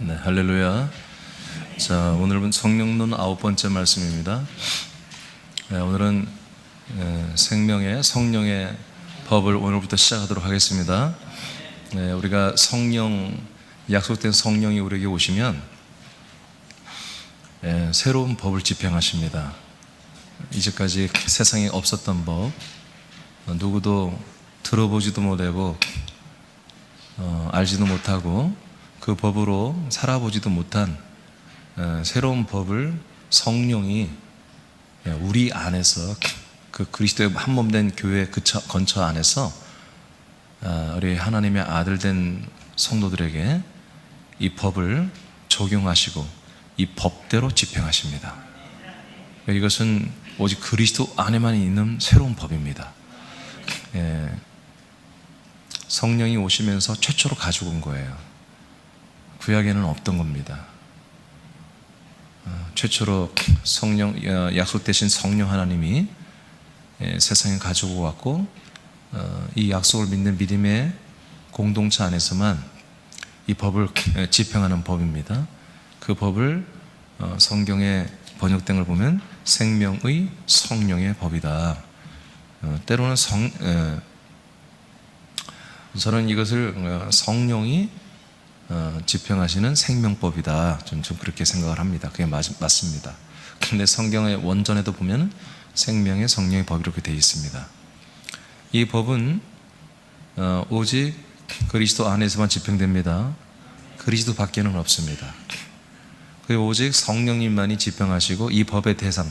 네, 할렐루야. 자, 오늘은 성령론 9번째 말씀입니다. 네, 오늘은 생명의 성령의 법을 오늘부터 시작하도록 하겠습니다. 네, 우리가 약속된 성령이 우리에게 오시면 새로운 법을 집행하십니다. 이제까지 세상에 없었던 법, 누구도 들어보지도 못하고 알지도 못하고 그 법으로 살아보지도 못한 새로운 법을 성령이 우리 안에서 그 그리스도의 한 몸 된 교회 건처 안에서 우리 하나님의 아들 된 성도들에게 이 법을 적용하시고 이 법대로 집행하십니다. 이것은 오직 그리스도 안에만 있는 새로운 법입니다. 성령이 오시면서 최초로 가지고 온 거예요. 구약에는 없던 겁니다. 최초로 약속 대신 성령 하나님이 세상에 가지고 왔고, 이 약속을 믿는 믿음의 공동체 안에서만 이 법을 집행하는 법입니다. 그 법을 성경에 번역된 걸 보면 생명의 성령의 법이다. 때로는 저는 이것을 성령이 집행하시는 생명법이다. 좀 그렇게 생각을 합니다. 그게 맞습니다. 근데 성경의 원전에도 보면 생명의 성령의 법이 이렇게 되어 있습니다. 이 법은 오직 그리스도 안에서만 집행됩니다. 그리스도 밖에는 없습니다. 그리고 오직 성령님만이 집행하시고 이 법의 대상,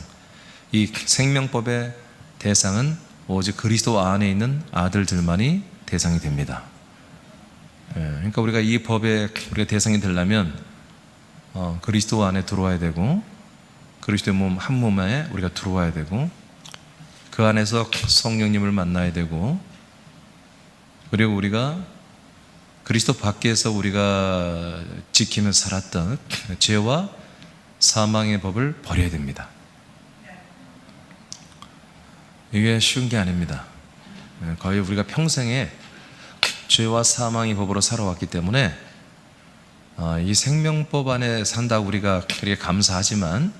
이 생명법의 대상은 오직 그리스도 안에 있는 아들들만이 대상이 됩니다. 그러니까 우리가 이 법의 우리가 대상이 되려면 그리스도 안에 들어와야 되고, 그리스도의 몸 한 몸에 우리가 들어와야 되고, 그 안에서 성령님을 만나야 되고, 그리고 우리가 그리스도 밖에서 우리가 지키며 살았던 죄와 사망의 법을 버려야 됩니다. 이게 쉬운 게 아닙니다. 거의 우리가 평생에 죄와 사망의 법으로 살아왔기 때문에 이 생명법 안에 산다고 우리가 그렇게 감사하지만,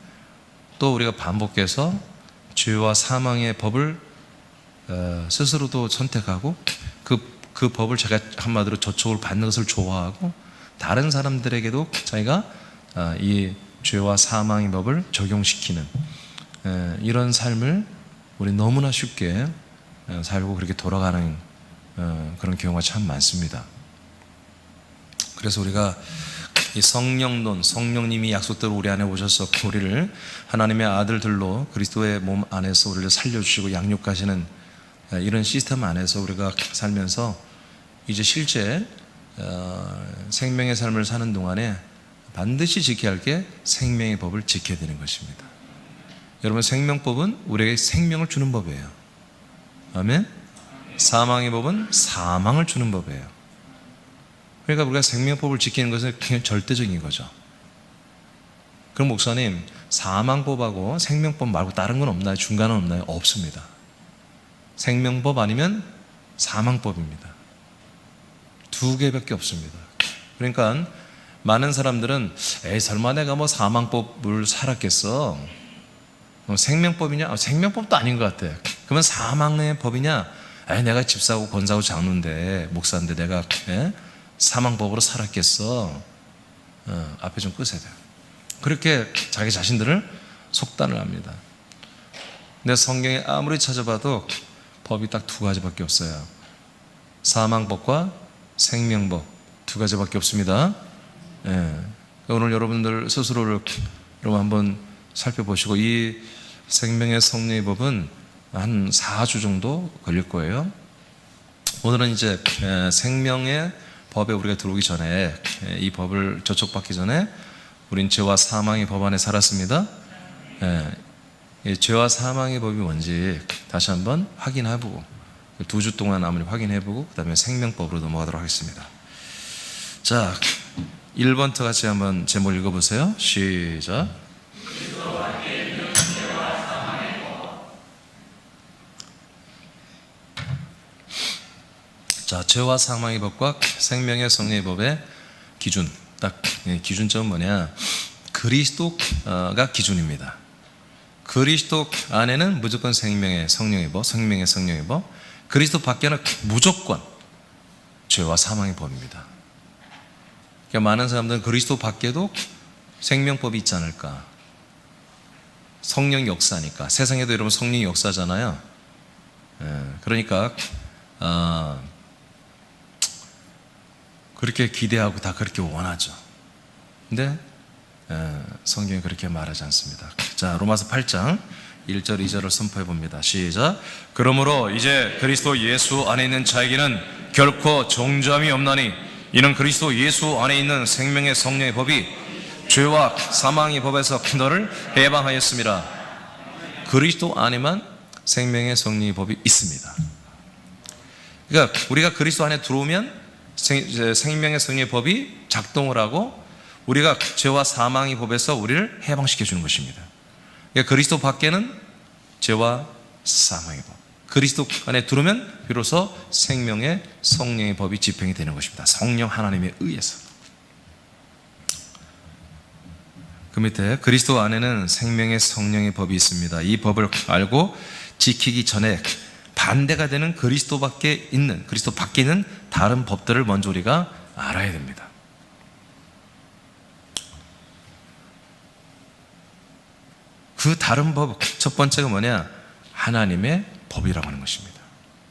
또 우리가 반복해서 죄와 사망의 법을 스스로도 선택하고 그 법을 제가 한마디로 저촉을 받는 것을 좋아하고, 다른 사람들에게도 자기가 이 죄와 사망의 법을 적용시키는 이런 삶을 우리 너무나 쉽게 살고 그렇게 돌아가는 그런 경우가 참 많습니다. 그래서 우리가 이 성령론, 성령님이 약속대로 우리 안에 오셔서 우리를 하나님의 아들들로 그리스도의 몸 안에서 우리를 살려주시고 양육하시는 이런 시스템 안에서 우리가 살면서 이제 실제 생명의 삶을 사는 동안에 반드시 지켜야 할 게 생명의 법을 지켜야 되는 것입니다. 여러분, 생명법은 우리에게 생명을 주는 법이에요. 아멘. 사망의 법은 사망을 주는 법이에요. 그러니까 우리가 생명법을 지키는 것은 그냥 절대적인 거죠. 그럼 목사님, 사망법하고 생명법 말고 다른 건 없나요? 중간은 없나요? 없습니다. 생명법 아니면 사망법입니다. 두 개밖에 없습니다. 그러니까 많은 사람들은 설마 내가 뭐 사망법을 살았겠어? 생명법이냐? 생명법도 아닌 것 같아. 그러면 사망의 법이냐? 내가 집사고 권사고 장로인데 목사인데 내가 사망법으로 살았겠어? 앞에 좀 끄세요. 그렇게 자기 자신들을 속단을 합니다. 근데 성경에 아무리 찾아봐도 법이 딱 두 가지밖에 없어요. 사망법과 생명법 두 가지밖에 없습니다. 오늘 여러분들 스스로를 여러분 한번 살펴보시고, 이 생명의 성령의 법은 한 4주 정도 걸릴 거예요. 오늘은 이제 생명의 법에 우리가 들어오기 전에, 이 법을 저촉받기 전에 우린 죄와 사망의 법 안에 살았습니다. 죄와 사망의 법이 뭔지 다시 한번 확인해보고, 2주 동안 아무리 확인해보고 그 다음에 생명법으로 넘어가도록 하겠습니다. 자, 1번부터 같이 한번 제목 읽어보세요. 시작. 자, 죄와 사망의 법과 생명의 성령의 법의 기준. 딱 기준점은 뭐냐? 그리스도가 기준입니다. 그리스도 안에는 무조건 생명의 성령의 법, 생명의 성령의 법. 그리스도 밖에는 무조건 죄와 사망의 법입니다. 그러니까 많은 사람들은 그리스도 밖에도 생명법이 있지 않을까? 성령 역사니까. 세상에도 여러분 성령 역사잖아요. 그러니까 그렇게 기대하고 다 그렇게 원하죠. 근데 성경이 그렇게 말하지 않습니다. 자, 로마서 8장 1절 2절을 선포해 봅니다. 시작. 그러므로 이제 그리스도 예수 안에 있는 자에게는 결코 정죄함이 없나니 이는 그리스도 예수 안에 있는 생명의 성령의 법이 죄와 사망의 법에서 너를 해방하였습니다. 그리스도 안에만 생명의 성령의 법이 있습니다. 그러니까 우리가 그리스도 안에 들어오면 생명의 성령의 법이 작동을 하고 우리가 죄와 사망의 법에서 우리를 해방시켜 주는 것입니다. 그러니까 그리스도 밖에는 죄와 사망의 법, 그리스도 안에 들어오면 비로소 생명의 성령의 법이 집행이 되는 것입니다. 성령 하나님에 의해서. 그 밑에 그리스도 안에는 생명의 성령의 법이 있습니다. 이 법을 알고 지키기 전에 반대가 되는 그리스도 밖에 있는 다른 법들을 먼저 우리가 알아야 됩니다. 그 다른 법, 첫 번째가 뭐냐? 하나님의 법이라고 하는 것입니다.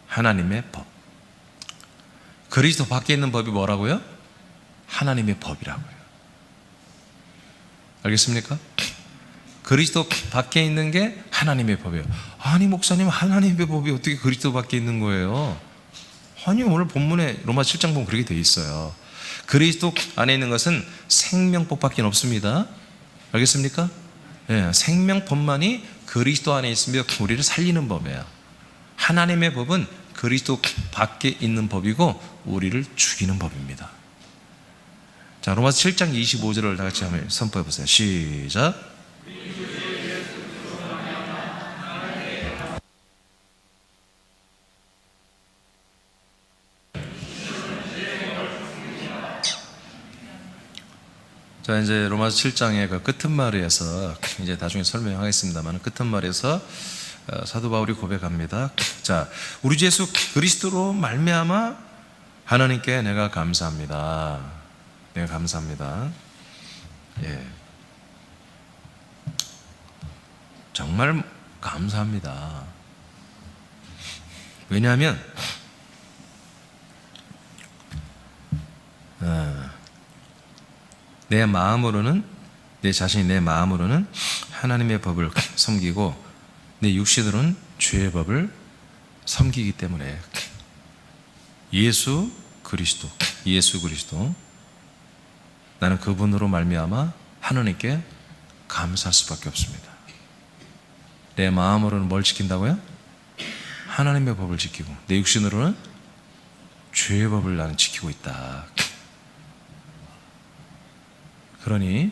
하나님의 법. 그리스도 밖에 있는 법이 뭐라고요? 하나님의 법이라고요. 알겠습니까? 그리스도 밖에 있는 게 하나님의 법이에요. 아니 목사님, 하나님의 법이 어떻게 그리스도 밖에 있는 거예요? 아니 오늘 본문에 로마 7장 보면 그렇게 돼 있어요. 그리스도 안에 있는 것은 생명법밖에 없습니다. 알겠습니까? 예, 생명법만이 그리스도 안에 있으며 우리를 살리는 법이에요. 하나님의 법은 그리스도 밖에 있는 법이고 우리를 죽이는 법입니다. 자, 로마서 7장 25절을 다 같이 한번 선포해 보세요. 시작. 자, 이제 로마서 7장의 그 끝말에서 이제 나중에 설명하겠습니다만 끝말에서 사도 바울이 고백합니다. 자, 우리 주 예수 그리스도로 말미암아 하나님께 내가 감사합니다. 내가 감사합니다. 예, 정말 감사합니다. 왜냐하면 내 마음으로는, 내 자신이 내 마음으로는 하나님의 법을 섬기고 내 육신으로는 죄의 법을 섬기기 때문에 예수 그리스도 나는 그분으로 말미암아 하나님께 감사할 수밖에 없습니다. 내 마음으로는 뭘 지킨다고요? 하나님의 법을 지키고 내 육신으로는 죄의 법을 나는 지키고 있다. 그러니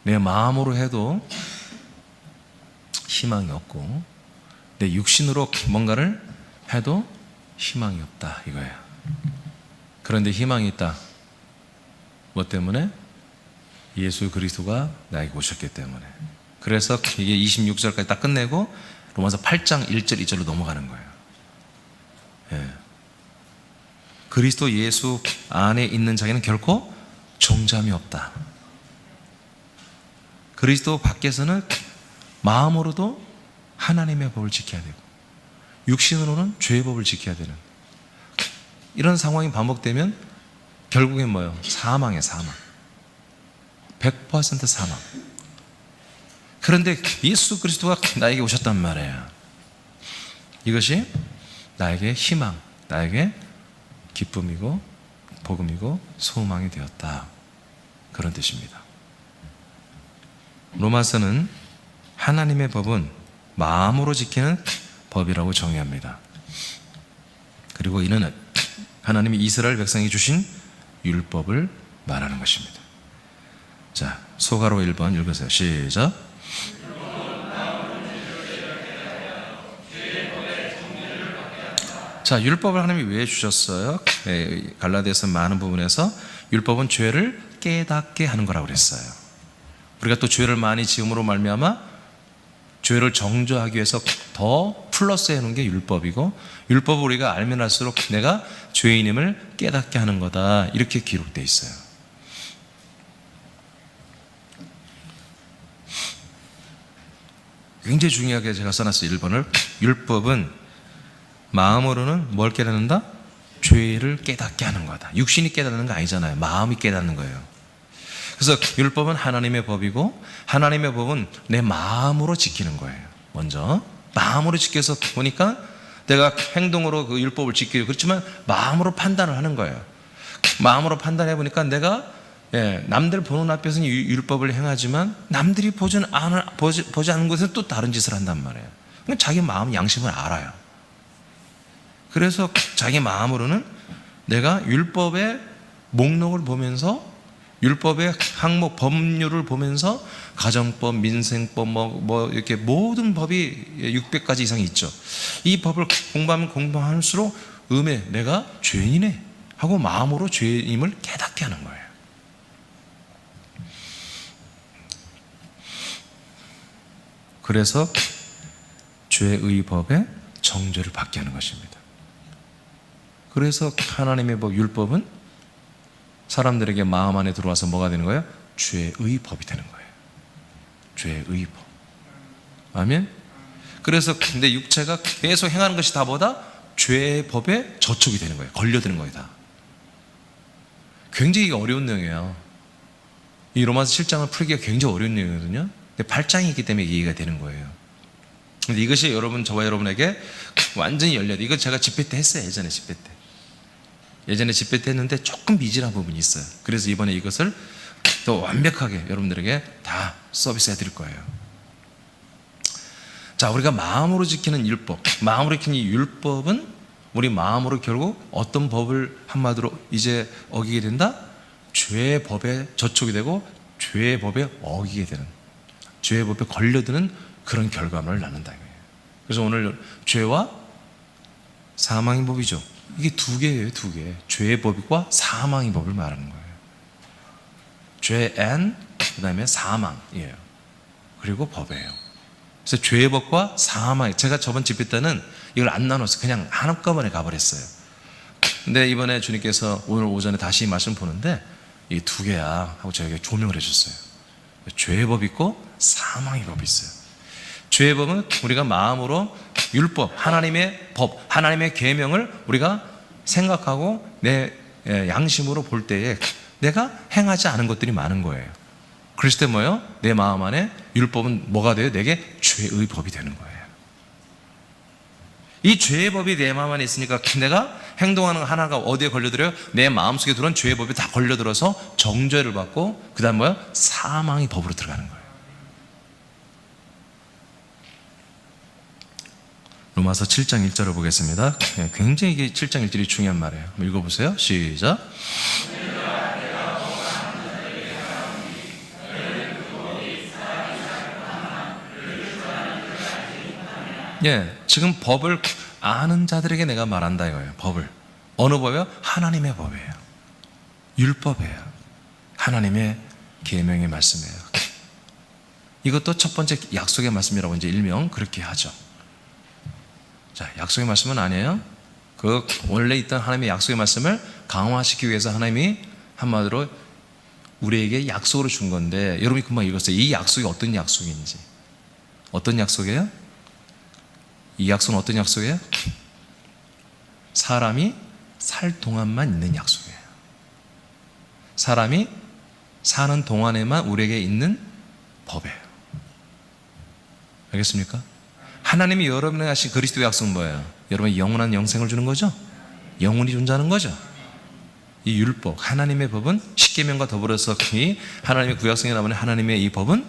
내 마음으로 해도 희망이 없고 내 육신으로 뭔가를 해도 희망이 없다 이거예요. 그런데 희망이 있다. 뭐 때문에? 예수 그리스도가 나에게 오셨기 때문에. 그래서 이게 26절까지 딱 끝내고 로마서 8장 1절 2절로 넘어가는 거예요. 예. 그리스도 예수 안에 있는 자에게는 결코 정죄함이 없다. 그리스도 밖에서는 마음으로도 하나님의 법을 지켜야 되고 육신으로는 죄의 법을 지켜야 되는 이런 상황이 반복되면 결국엔 뭐예요? 사망이에요. 사망. 100% 사망. 그런데 예수 그리스도가 나에게 오셨단 말이에요. 이것이 나에게 희망, 나에게 기쁨이고 복음이고 소망이 되었다. 그런 뜻입니다. 로마서는 하나님의 법은 마음으로 지키는 법이라고 정의합니다. 그리고 이는 하나님이 이스라엘 백성에게 주신 율법을 말하는 것입니다. 자, 소가로 1번 읽으세요. 시작. 자, 율법을 하나님이 왜 주셨어요? 갈라디아서 많은 부분에서 율법은 죄를 깨닫게 하는 거라고 그랬어요. 우리가 또 죄를 많이 지음으로 말미암아 죄를 정죄하기 위해서 더 플러스 해놓은 게 율법이고, 율법을 우리가 알면 할수록 내가 죄인임을 깨닫게 하는 거다, 이렇게 기록되어 있어요. 굉장히 중요하게 제가 써놨어요. 1번을. 율법은 마음으로는 뭘 깨닫는다? 죄를 깨닫게 하는 거다. 육신이 깨닫는 거 아니잖아요. 마음이 깨닫는 거예요. 그래서 율법은 하나님의 법이고, 하나님의 법은 내 마음으로 지키는 거예요. 먼저 마음으로 지켜서 보니까 내가 행동으로 그 율법을 지키고, 그렇지만 마음으로 판단을 하는 거예요. 마음으로 판단해 보니까 내가 남들 보는 앞에서는 율법을 행하지만 남들이 보지 않은 곳에서 또 다른 짓을 한단 말이에요. 자기 마음 양심을 알아요. 그래서 자기 마음으로는 내가 율법의 목록을 보면서, 율법의 항목 법률을 보면서, 가정법, 민생법, 이렇게 모든 법이 600가지 이상이 있죠. 이 법을 공부하면 공부할수록 내가 죄인이네 하고 마음으로 죄임을 깨닫게 하는 거예요. 그래서 죄의 법에 정죄를 받게 하는 것입니다. 그래서 하나님의 법, 율법은 사람들에게 마음 안에 들어와서 뭐가 되는 거예요? 죄의 법이 되는 거예요. 죄의 법. 아멘? 그래서 내 육체가 계속 행하는 것이 다 뭐다? 죄의 법에 저촉이 되는 거예요. 걸려드는 거예요, 다. 굉장히 어려운 내용이에요. 이 로마서 7장을 풀기가 굉장히 어려운 내용이거든요. 근데 8장이기 때문에 이해가 되는 거예요. 근데 이것이 저와 여러분에게 완전히 열려요. 이거 제가 집회 때 했어요. 예전에 집회 때. 예전에 집회 때 했는데 조금 미진한 부분이 있어요. 그래서 이번에 이것을 더 완벽하게 여러분들에게 다 서비스 해드릴 거예요. 자, 우리가 마음으로 지키는 율법, 마음으로 지키는 이 율법은 우리 마음으로 결국 어떤 법을 한마디로 이제 어기게 된다? 죄의 법에 저촉이 되고 죄의 법에 어기게 되는, 죄의 법에 걸려드는 그런 결과물을 낳는다 이거예요. 그래서 오늘 죄와 사망의 법이죠. 이게 두 개예요, 두 개. 죄의 법과 사망의 법을 말하는 거예요. 죄 and 그 다음에 사망이에요. 그리고 법이에요. 그래서 죄의 법과 사망, 제가 저번 집회 때는 이걸 안 나눠서 그냥 한꺼번에 가버렸어요. 근데 이번에 주님께서 오늘 오전에 다시 말씀 보는데 이게 두 개야 하고 저에게 조명을 해줬어요. 죄의 법이 있고 사망의 법이 있어요. 죄의 법은 우리가 마음으로 율법, 하나님의 법, 하나님의 계명을 우리가 생각하고 내 양심으로 볼 때에 내가 행하지 않은 것들이 많은 거예요. 그랬을 때 뭐예요? 내 마음 안에 율법은 뭐가 돼요? 내게 죄의 법이 되는 거예요. 이 죄의 법이 내 마음 안에 있으니까 내가 행동하는 하나가 어디에 걸려들어요? 내 마음속에 들어온 죄의 법이 다 걸려들어서 정죄를 받고, 그 다음 뭐예요? 사망의 법으로 들어가는 거예요. 로마서 7장 1절을 보겠습니다. 굉장히 이게 7장 1절이 중요한 말이에요. 한번 읽어보세요. 시작. 지금 법을 아는 자들에게 내가 말한다 이거예요. 법을. 어느 법이요? 하나님의 법이에요. 율법이에요. 하나님의 계명의 말씀이에요. 이것도 첫 번째 약속의 말씀이라고 이제 일명 그렇게 하죠. 자, 약속의 말씀은 아니에요. 그 원래 있던 하나님의 약속의 말씀을 강화시키기 위해서 하나님이 한마디로 우리에게 약속으로 준 건데, 여러분이 금방 읽었어요. 이 약속이 어떤 약속인지. 어떤 약속이에요? 이 약속은 어떤 약속이에요? 사람이 살 동안만 있는 약속이에요. 사람이 사는 동안에만 우리에게 있는 법이에요. 알겠습니까? 하나님이 여러분에게 하신 그리스도의 약속은 뭐예요? 여러분이 영원한 영생을 주는 거죠? 영원히 존재하는 거죠? 이 율법, 하나님의 법은 십계명과 더불어서 이 하나님의 구약성에 나오는 하나님의 이 법은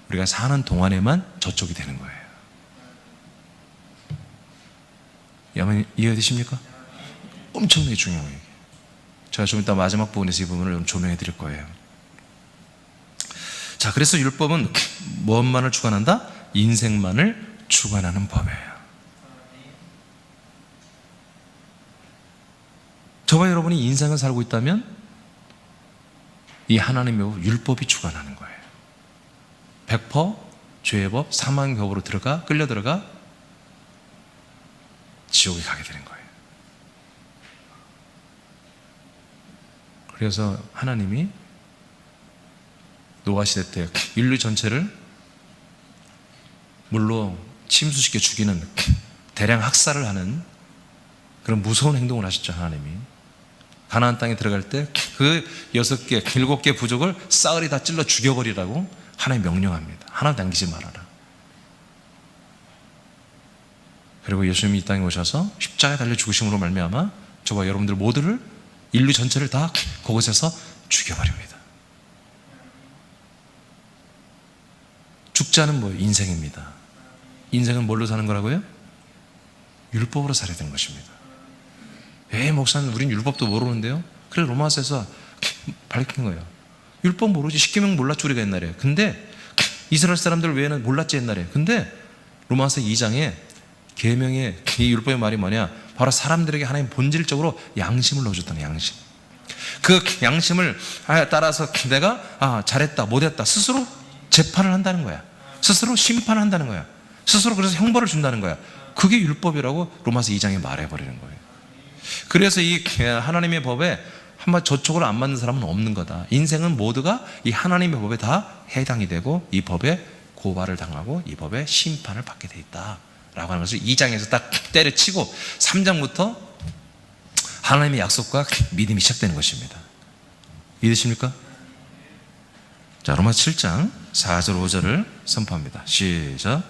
우리가 사는 동안에만 저촉이 되는 거예요. 여러분 이해되십니까? 엄청나게 중요한 거예요. 제가 좀 이따 마지막 부분에서 이 부분을 좀 조명해 드릴 거예요. 자, 그래서 율법은 무엇만을 주관한다? 인생만을 주관하는 법이에요. 저와 여러분이 인생을 살고 있다면 이 하나님의 법, 율법이 주관하는 거예요. 100% 죄의 법, 사망의 법으로 끌려 들어가 지옥에 가게 되는 거예요. 그래서 하나님이 노아 시대 때 인류 전체를 물로 침수시켜 죽이는 대량 학살을 하는 그런 무서운 행동을 하셨죠. 하나님이 가나안 땅에 들어갈 때 그 6개, 7개 부족을 싸그리 다 찔러 죽여버리라고 하나님 명령합니다. 하나 남기지 말아라. 그리고 예수님이 이 땅에 오셔서 십자가에 달려 죽으심으로 말미암아 저와 여러분들 모두를, 인류 전체를 다 그곳에서 죽여버립니다. 죽자는 뭐예요? 인생입니다. 인생은 뭘로 사는 거라고요? 율법으로 살아야 되는 것입니다. 목사님 우린 율법도 모르는데요. 그래 로마서에서 밝힌 거예요. 율법 모르지, 십계명 몰랐지 우리가 옛날에. 근데 이스라엘 사람들 외에는 몰랐지 옛날에. 근데 로마서 2장에 계명의 이 율법의 말이 뭐냐, 바로 사람들에게 하나님 본질적으로 양심을 넣어줬다는 양심. 그 양심을 따라서 내가 잘했다 못했다 스스로 재판을 한다는 거야. 스스로 심판을 한다는 거야. 스스로 그래서 형벌을 준다는 거야. 그게 율법이라고 로마서 2장에 말해버리는 거예요. 그래서 이 하나님의 법에 한번 저쪽으로 안 맞는 사람은 없는 거다. 인생은 모두가 이 하나님의 법에 다 해당이 되고 이 법에 고발을 당하고 이 법에 심판을 받게 돼 있다 라고 하는 것을 2장에서 딱 때려치고 3장부터 하나님의 약속과 믿음이 시작되는 것입니다. 이해되십니까? 자, 로마 7장 4절 5절을 선포합니다. 시작.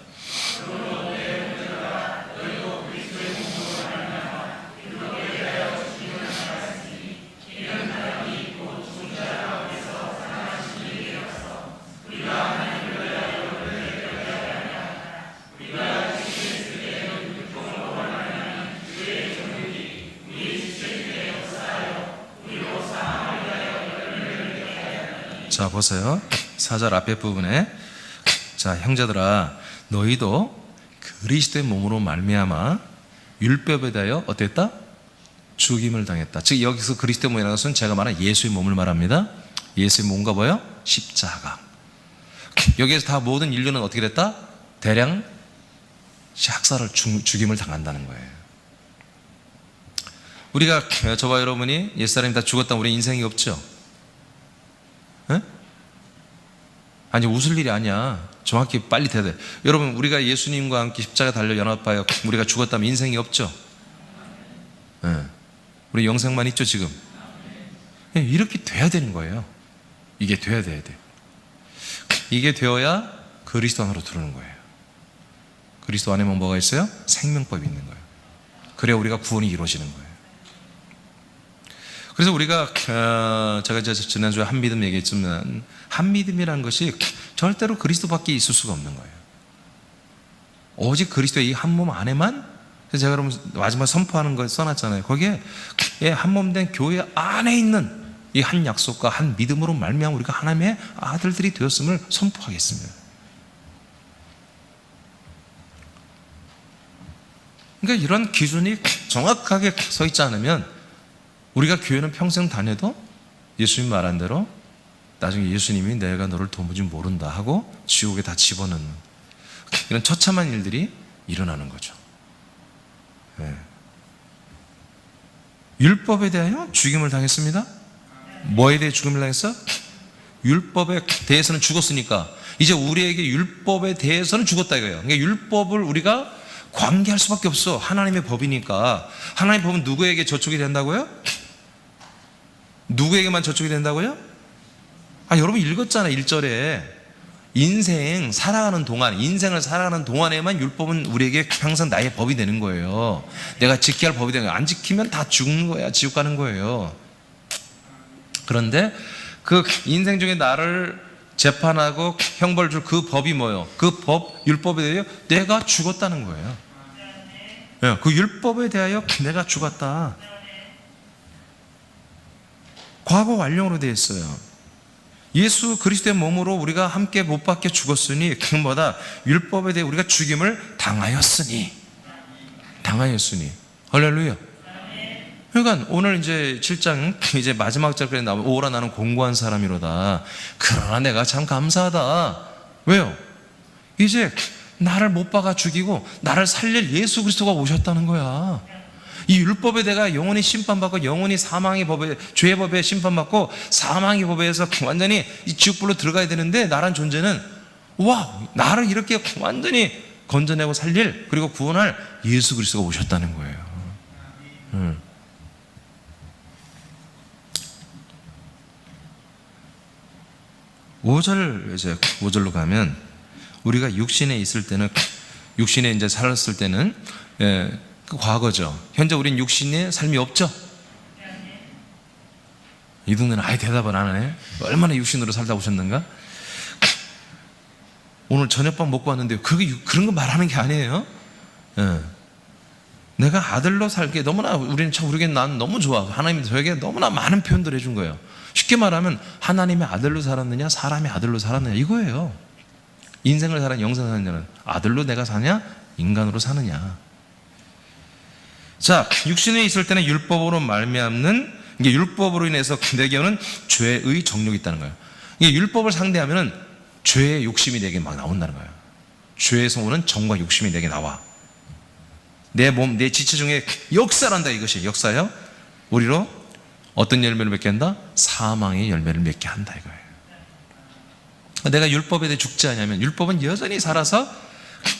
자, 보세요. 4절 앞에 부분에, 자, 형제들아 너희도 그리스도의 몸으로 말미암아 율법에 대하여 어땠다? 죽임을 당했다. 즉 여기서 그리스도의 몸이라는 것은 제가 말한 예수의 몸을 말합니다. 예수의 몸과 뭐예요? 십자가. 여기에서 다 모든 인류는 어떻게 됐다? 대량 학살을 죽임을 당한다는 거예요. 우리가, 저와 여러분이 옛사람이 다 죽었다면 우리 인생이 없죠? 에? 아니 웃을 일이 아니야. 정확히 빨리 대답해. 여러분 우리가 예수님과 함께 십자가 달려 연합하여 우리가 죽었다면 인생이 없죠? 네. 우리 영생만 있죠 지금? 네, 이렇게 돼야 되는 거예요. 이게 돼야 돼. 이게 되어야 그리스도 안으로 들어오는 거예요. 그리스도 안에만 뭐가 있어요? 생명법이 있는 거예요. 그래야 우리가 구원이 이루어지는 거예요. 그래서 우리가 제가 지난주에 한믿음 얘기했지만 한믿음이라는 것이 절대로 그리스도밖에 있을 수가 없는 거예요. 오직 그리스도의 이 한 몸 안에만. 그래서 제가 여러분 마지막 선포하는 걸 써놨잖아요. 거기에 한 몸 된 교회 안에 있는 이 한 약속과 한 믿음으로 말미암아 우리가 하나님의 아들들이 되었음을 선포하겠습니다. 그러니까 이런 기준이 정확하게 서 있지 않으면 우리가 교회는 평생 다녀도 예수님 말한 대로 나중에 예수님이 내가 너를 도무지 모른다 하고 지옥에 다 집어넣는 이런 처참한 일들이 일어나는 거죠. 네. 율법에 대하여 죽임을 당했습니다. 뭐에 대해 죽임을 당했어? 율법에 대해서는 죽었으니까 이제 우리에게 율법에 대해서는 죽었다 이거예요. 그러니까 율법을 우리가 관계할 수밖에 없어. 하나님의 법이니까. 하나님의 법은 누구에게 저촉이 된다고요? 누구에게만 저촉이 된다고요? 여러분 읽었잖아요. 1절에 인생을 살아가는 동안에만 율법은 우리에게 항상 나의 법이 되는 거예요. 내가 지켜야 할 법이 되는 거예요. 안 지키면 다 죽는 거야. 지옥 가는 거예요. 그런데 그 인생 중에 나를 재판하고 형벌 줄 그 법이 뭐예요? 그 법, 율법에 대하여 내가 죽었다는 거예요. 그 율법에 대하여 내가 죽었다. 과거 완료로 되어 있어요. 예수 그리스도의 몸으로 우리가 함께 못 박혀 죽었으니 그보다 율법에 대해 우리가 죽임을 당하였으니 할렐루야. 그러니까 오늘 이제 7장 이제 마지막 절까지 나오면 오라 나는 공고한 사람이로다. 그러나 내가 참 감사하다. 왜요? 이제 나를 못 박아 죽이고 나를 살릴 예수 그리스도가 오셨다는 거야. 이 율법에 내가 영원히 심판받고 영원히 사망의 법에, 죄의 법에 심판받고 사망의 법에서 완전히 이 지옥불로 들어가야 되는데, 나란 존재는 와, 나를 이렇게 완전히 건져내고 살릴, 그리고 구원할 예수 그리스도가 오셨다는 거예요. 5절, 이제 5절로 가면, 우리가 육신에 있을 때는, 육신에 이제 살았을 때는, 그 과거죠. 현재 우린 육신의 삶이 없죠? 이 동네는 아예 대답을 안 하네. 얼마나 육신으로 살다 오셨는가? 오늘 저녁밥 먹고 왔는데요. 그런 거 말하는 게 아니에요. 내가 아들로 살게 너무나, 우리에게 난 너무 좋아. 하나님이 저에게 너무나 많은 표현들을 해준 거예요. 쉽게 말하면 하나님의 아들로 살았느냐, 사람의 아들로 살았느냐, 이거예요. 인생을 사는, 영생을 사느냐는 아들로 내가 사냐, 인간으로 사느냐. 자, 육신에 있을 때는 율법으로 말미암는, 이게 율법으로 인해서 내게 오는 죄의 정욕이 있다는 거예요. 이게 율법을 상대하면은 죄의 욕심이 내게 막 나온다는 거예요. 죄에서 오는 정과 욕심이 내게 나와. 내 몸, 내 지체 중에 역사란다, 이것이. 역사요? 우리로 어떤 열매를 맺게 한다? 사망의 열매를 맺게 한다, 이거예요. 내가 율법에 대해 죽지 않으면 율법은 여전히 살아서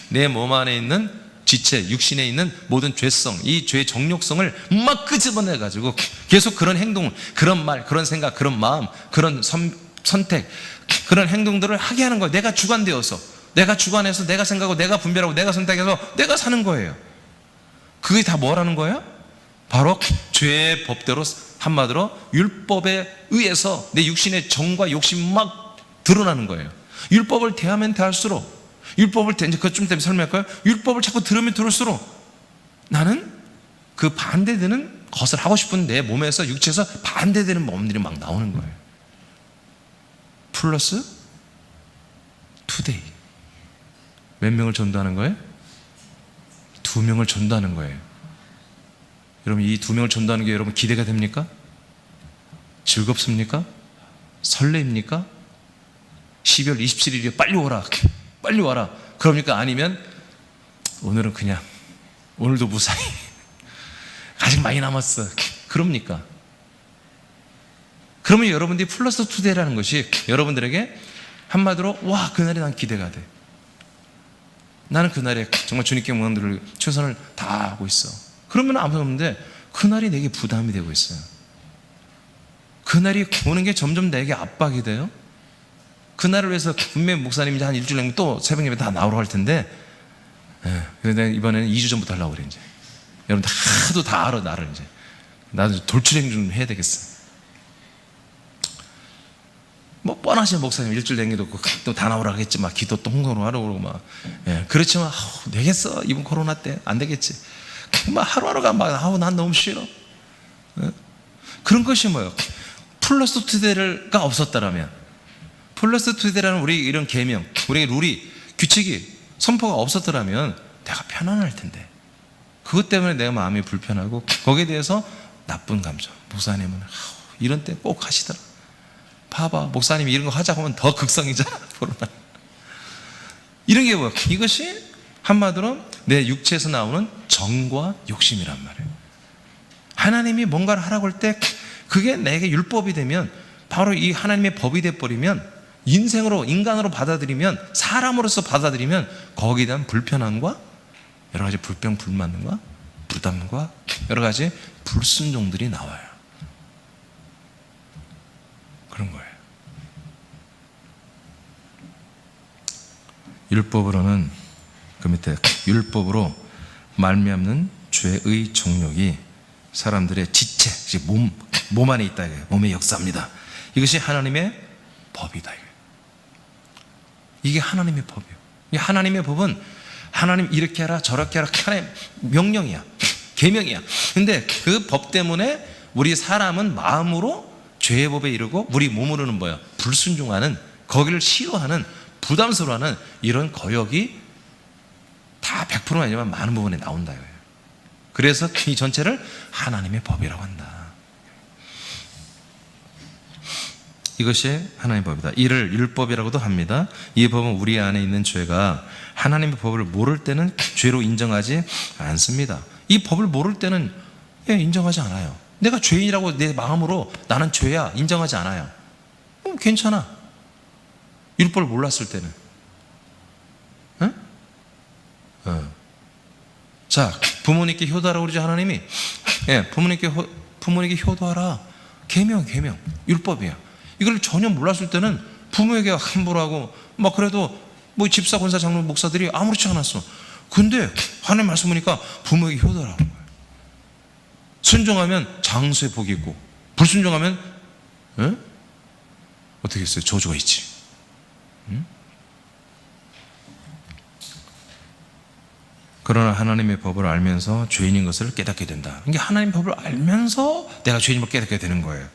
내 몸 안에 있는 지체, 육신에 있는 모든 죄성, 이 죄의 정욕성을 막 끄집어내가지고 계속 그런 행동, 그런 말, 그런 생각, 그런 마음, 그런 선택, 그런 행동들을 하게 하는 거예요. 내가 주관되어서, 내가 주관해서, 내가 생각하고, 내가 분별하고, 내가 선택해서 내가 사는 거예요. 그게 다 뭐라는 거예요? 바로 죄의 법대로, 한마디로 율법에 의해서 내 육신의 정과 욕심이 막 드러나는 거예요. 율법을 대하면 대할수록, 율법을 이제 그것 좀 때문에 설명할까요? 율법을 자꾸 들으면 들을수록 나는 그 반대되는 것을 하고 싶은 내 몸에서, 육체에서 반대되는 몸들이 막 나오는 거예요. 플러스 투데이. 몇 명을 전도하는 거예요? 2명을 전도하는 거예요. 여러분, 이 2명을 전도하는 게 여러분 기대가 됩니까? 즐겁습니까? 설레입니까? 12월 27일이요. 빨리 오라. 빨리 와라. 그럽니까? 아니면 오늘은 그냥, 오늘도 무사히 아직 많이 남았어. 그럽니까? 그러면 여러분들이 플러스 투데이라는 것이 여러분들에게 한마디로, 와, 그날이 난 기대가 돼. 나는 그날에 정말 주님께 모든 최선을 다하고 있어. 그러면 아무도 없는데 그날이 내게 부담이 되고 있어요. 그날이 오는 게 점점 내게 압박이 돼요. 그날을 위해서 분명히 목사님이 한 일주일 내면 또 새벽 예배 다 나오라고 할 텐데, 근데 이번에는 2주 전부터 하려고 그래. 이제 여러분 하도 다 알아, 나를. 이제 나도 돌출행 좀 해야 되겠어. 뭐 뻔하시면 목사님 일주일 내기도 또 다 나오라고 하겠지. 막 기도 또 홍성으로 하라고 그러고 막. 그렇지만 되겠어, 이번 코로나 때 안 되겠지. 막 하루하루가 막, 난 너무 싫어. 그런 것이 뭐예요? 플러스 투데이가 없었다라면, 플러스 투데이라는 우리 이런 계명, 우리 룰이, 규칙이, 선포가 없었더라면 내가 편안할 텐데, 그것 때문에 내가 마음이 불편하고 거기에 대해서 나쁜 감정. 목사님은 이런 때 꼭 하시더라. 봐봐, 목사님이 이런 거 하자고 하면 더 극성이잖아. 이런 게 뭐야? 이것이 한마디로 내 육체에서 나오는 정과 욕심이란 말이에요. 하나님이 뭔가를 하라고 할 때 그게 내게 율법이 되면, 바로 이 하나님의 법이 돼버리면, 인생으로, 인간으로 받아들이면, 사람으로서 받아들이면 거기에 대한 불편함과 여러 가지 불평, 불만과 부담과 여러 가지 불순종들이 나와요. 그런 거예요. 율법으로는, 그 밑에 율법으로 말미암는 죄의 정욕이 사람들의 지체, 몸 안에 있다. 몸의 역사입니다. 이것이 하나님의 법이다. 이게 하나님의 법이에요. 이 하나님의 법은 하나님 이렇게 하라 저렇게 하라, 하나님의 명령이야, 계명이야. 근데 그 법 때문에 우리 사람은 마음으로 죄의 법에 이르고 우리 몸으로는 뭐야? 불순종하는, 거기를 싫어하는, 부담스러워하는 이런 거역이 다 100%는 아니지만 많은 부분에 나온다. 그래서 이 전체를 하나님의 법이라고 한다. 이것이 하나님의 법이다. 이를 율법이라고도 합니다. 이 법은 우리 안에 있는 죄가 하나님의 법을 모를 때는 죄로 인정하지 않습니다. 이 법을 모를 때는 인정하지 않아요. 내가 죄인이라고 내 마음으로 나는 죄야 인정하지 않아요. 괜찮아. 율법을 몰랐을 때는. 자, 부모님께 효도하라고 그러죠, 하나님이. 부모님께 효도하라. 계명, 율법이야. 이걸 전혀 몰랐을 때는 부모에게 함부로 하고, 막 그래도 뭐 집사, 권사, 장로, 목사들이 아무렇지 않았어. 근데 하나님 말씀 보니까 부모에게 효도하라는 거예요. 순종하면 장수의 복이 있고, 불순종하면, 어떻게 했어요? 저주가 있지. 그러나 하나님의 법을 알면서 죄인인 것을 깨닫게 된다. 이게 하나님의 법을 알면서 내가 죄인임을 깨닫게 되는 거예요.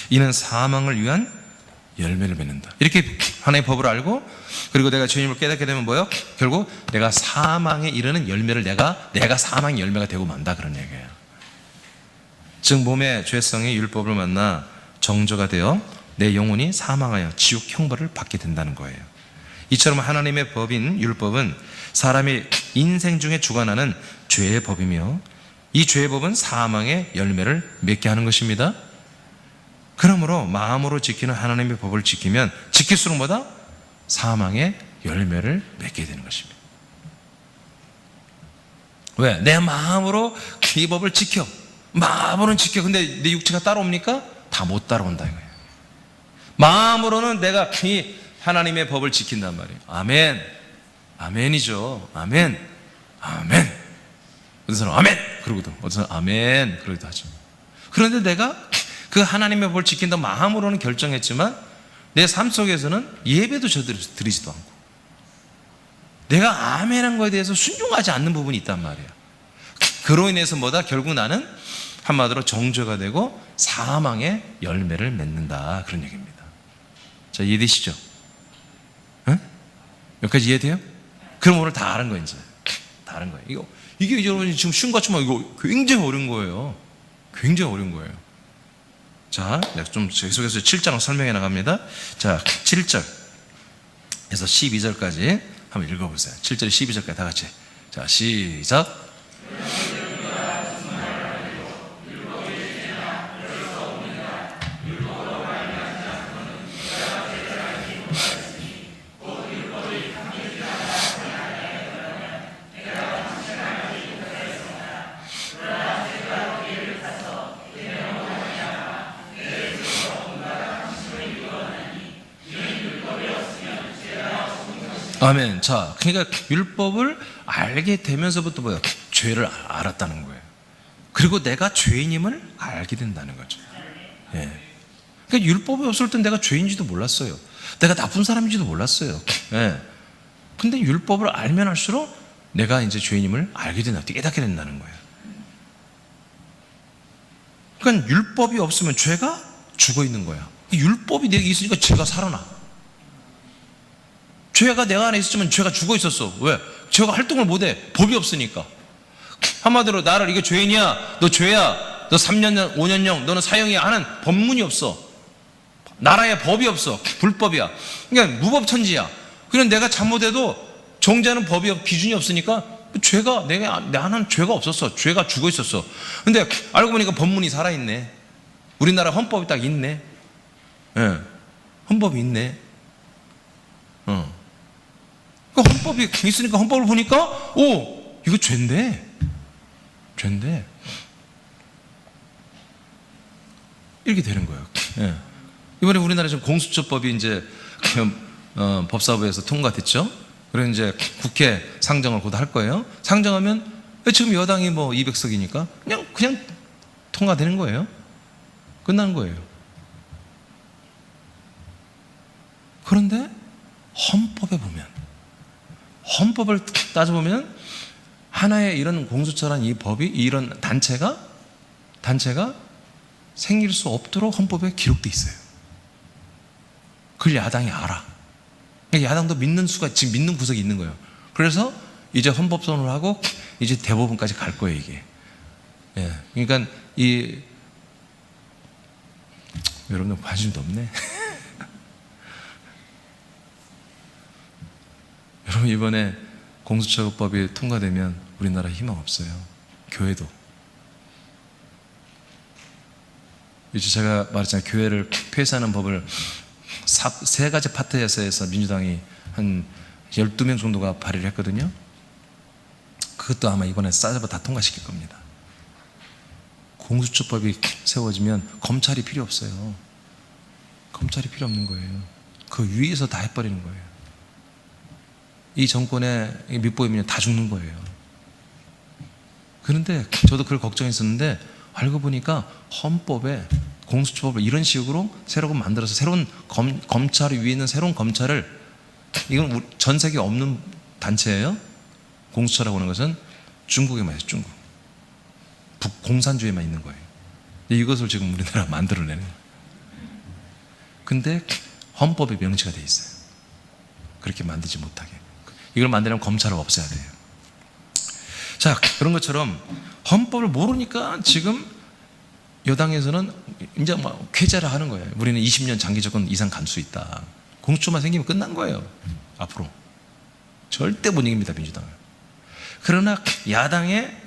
이는 사망을 위한 열매를 맺는다. 이렇게 하나님의 법을 알고 그리고 내가 죄인임을 깨닫게 되면 뭐예요? 결국 내가 사망에 이르는 열매를 내가 사망의 열매가 되고 만다, 그런 얘기예요. 즉 몸의 죄성이 율법을 만나 정죄가 되어 내 영혼이 사망하여 지옥 형벌을 받게 된다는 거예요. 이처럼 하나님의 법인 율법은 사람이 인생 중에 주관하는 죄의 법이며 이 죄의 법은 사망의 열매를 맺게 하는 것입니다. 그러므로 마음으로 지키는 하나님의 법을 지키면 지킬수록 뭐다? 사망의 열매를 맺게 되는 것입니다. 왜? 내 마음으로 이 법을 지켜. 마음으로는 지켜. 근데 내 육체가 따라옵니까? 다 못 따라온다 이거예요. 마음으로는 내가 이 하나님의 법을 지킨단 말이에요. 아멘. 아멘이죠. 아멘. 아멘. 어떤 사람 아멘. 그러고도 어떤 사람 아멘. 그러기도 하죠. 그런데 내가 그 하나님의 법을 지킨다고 마음으로는 결정했지만 내 삶 속에서는 예배도 드리지도 않고 내가 아멘한 거에 대해서 순종하지 않는 부분이 있단 말이에요. 그로 인해서 뭐다? 결국 나는 한마디로 정죄가 되고 사망의 열매를 맺는다, 그런 얘기입니다. 자, 이해되시죠? 응? 여기까지 이해돼요? 그럼 오늘 다 아는 거예요. 이제 다 아는 거예요. 이게 여러분이 지금 쉬운 것 같지만 이거 굉장히 어려운 거예요. 굉장히 어려운 거예요. 자, 내가 좀 계속해서 7장을 설명해 나갑니다. 자, 7절에서 12절까지 한번 읽어보세요. 7절 12절까지 다 같이. 자, 시작. 아멘. 자, 그러니까 율법을 알게 되면서부터 뭐예요? 죄를 알았다는 거예요. 그리고 내가 죄인임을 알게 된다는 거죠. 예. 그러니까 율법이 없을 땐 내가 죄인지도 몰랐어요. 내가 나쁜 사람인지도 몰랐어요. 예. 근데 율법을 알면 할수록 내가 이제 죄인임을 알게 된다, 깨닫게 된다는 거예요. 그러니까 율법이 없으면 죄가 죽어 있는 거야. 율법이 내게 있으니까 죄가 살아나. 죄가 내가 안에 있었지만 죄가 죽어 있었어. 왜? 죄가 활동을 못해. 법이 없으니까. 한마디로 나를 이게 죄인이야, 너 죄야, 너 3년, 5년형, 너는 사형이야 하는 법문이 없어. 나라에 법이 없어. 불법이야. 그러니까 무법천지야. 그냥 내가 잘못해도 정죄하는 법이 기준이 없으니까 죄가 나는 죄가 없었어. 죄가 죽어 있었어. 근데 알고 보니까 법문이 살아있네. 우리나라 헌법이 딱 있네. 예. 헌법이 있네. 그 헌법이 있으니까 헌법을 보니까 오, 이거 죄인데 이렇게 되는 거예요. 예. 이번에 우리나라 지금 공수처법이 이제 법사부에서 통과됐죠. 그래서 이제 국회 상정을 곧 할 거예요. 상정하면 지금 여당이 뭐 200석이니까 그냥 통과되는 거예요. 끝나는 거예요. 그런데 헌법에 보면, 헌법을 따져보면 하나의 이런 공수처란 이 법이, 이런 단체가 생길 수 없도록 헌법에 기록돼 있어요. 그걸 야당이 알아. 야당도 믿는 수가, 지금 믿는 구석이 있는 거예요. 그래서 이제 헌법소원을 하고 이제 대법원까지 갈 거예요, 이게. 예. 그러니까 이 여러분들 관심도 없네. 여러분 이번에 공수처법이 통과되면 우리나라 희망 없어요. 교회도. 이제 제가 말했잖아요. 교회를 폐쇄하는 법을 세 가지 파트에서 해서 민주당이 한 12명 정도가 발의를 했거든요. 그것도 아마 이번에 싸잡아 다 통과시킬 겁니다. 공수처법이 세워지면 검찰이 필요 없어요. 검찰이 필요 없는 거예요. 그 위에서 다 해버리는 거예요. 이 정권의 밑보이면 다 죽는 거예요. 그런데 저도 그걸 걱정했었는데 알고 보니까 헌법에 공수처법을 이런 식으로 새로 만들어서 새로운 검찰 위에 있는 새로운 검찰을, 이건 전 세계에 없는 단체예요. 공수처라고 하는 것은 중국에만 있어요. 중국 북공산주의에만 있는 거예요. 이것을 지금 우리나라 만들어내는 거예요. 근데 헌법에 명시가 돼 있어요. 그렇게 만들지 못하게. 이걸 만들려면 검찰을 없애야 돼요. 자, 그런 것처럼 헌법을 모르니까 지금 여당에서는 이제 막 쾌재를 하는 거예요. 우리는 20년 장기 정권 이상 갈 수 있다. 공수처만 생기면 끝난 거예요. 앞으로 절대 못 이깁니다, 민주당을. 그러나 야당의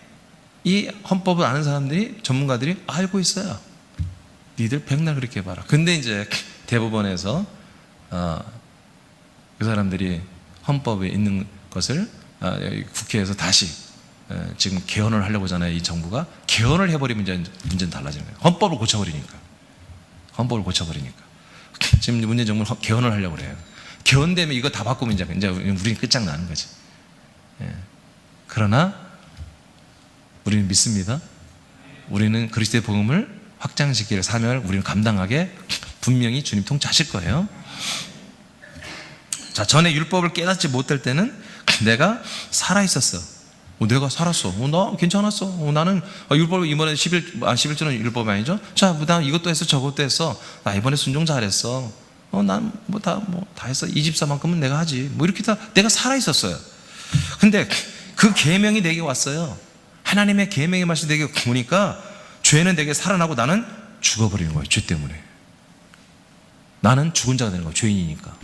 이 헌법을 아는 사람들이, 전문가들이 알고 있어요. 니들 백날 그렇게 해봐라. 근데 이제 대법원에서 그 사람들이 헌법에 있는 것을 국회에서 다시 지금 개헌을 하려고 하잖아요. 이 정부가 개헌을 해버리면 이제 문제는 달라지는 거예요. 헌법을 고쳐버리니까. 지금 문재인 정부는 개헌을 하려고 그래요. 개헌되면 이거 다 바꾸면 이제 우리는 끝장나는 거지. 예. 그러나 우리는 믿습니다. 우리는 그리스도의 복음을 확장시킬 사명을 우리는 감당하게 분명히 주님 통치하실 거예요. 자, 전에 율법을 깨닫지 못할 때는 내가 살아있었어. 내가 살았어. 나 괜찮았어. 나는 율법, 이번에 11조는 율법이 아니죠. 자, 나 이것도 했어, 저것도 했어. 나 이번에 순종 잘했어. 난 다 했어. 이 집사만큼은 내가 하지. 이렇게 다 내가 살아있었어요. 근데 그 계명이 내게 왔어요. 하나님의 계명의 말씀이 내게 오니까 죄는 내게 살아나고 나는 죽어버리는 거예요. 죄 때문에. 나는 죽은 자가 되는 거예요. 죄인이니까.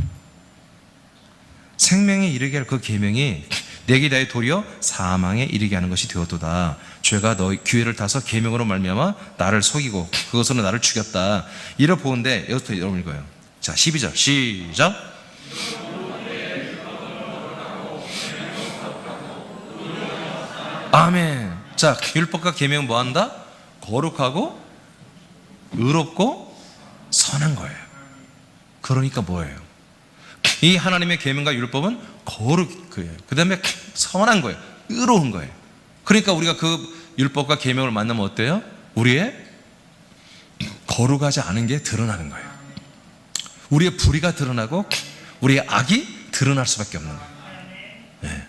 생명에 이르게 할 그 계명이 내게 대하여 도리어 사망에 이르게 하는 것이 되었도다. 죄가 너희 기회를 타서 계명으로 말미암아 나를 속이고 그것으로 나를 죽였다. 이러 보는데 여기부터 여러분 읽어요. 자, 12절 시작. 아멘. 자, 율법과 계명은 뭐한다? 거룩하고 의롭고 선한 거예요. 그러니까 뭐예요? 이 하나님의 계명과 율법은 거룩해요. 그 다음에 선한 거예요. 의로운 거예요. 그러니까 우리가 그 율법과 계명을 만나면 어때요? 우리의 거룩하지 않은 게 드러나는 거예요. 우리의 불의가 드러나고 우리의 악이 드러날 수밖에 없는 거예요. 네.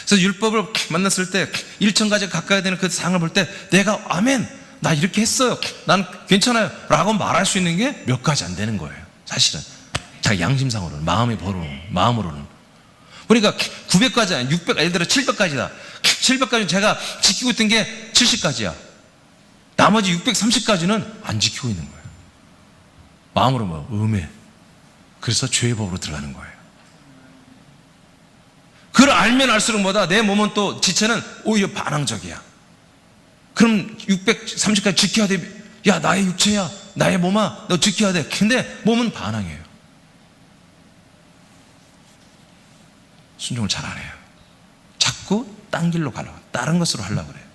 그래서 율법을 만났을 때 1천가지 가까이 되는 그 상을 볼 때 내가 아멘, 나 이렇게 했어요, 난 괜찮아요 라고 말할 수 있는 게 몇 가지 안 되는 거예요. 사실은 자기 양심상으로는, 마음으로는. 그러니까 900가지 아니 600, 예를 들어 700가지다. 700가지는 제가 지키고 있던 게 70가지야. 나머지 630가지는 안 지키고 있는 거예요. 마음으로 음해. 그래서 죄의 법으로 들어가는 거예요. 그걸 알면 알수록 뭐다? 내 몸은 또 지체는 오히려 반항적이야. 그럼 630까지 지켜야 돼. 야, 나의 육체야, 나의 몸아, 너 지켜야 돼. 근데 몸은 반항해요. 순종을 잘 안 해요. 자꾸 딴 길로 가려고, 다른 것으로 하려고 그래요.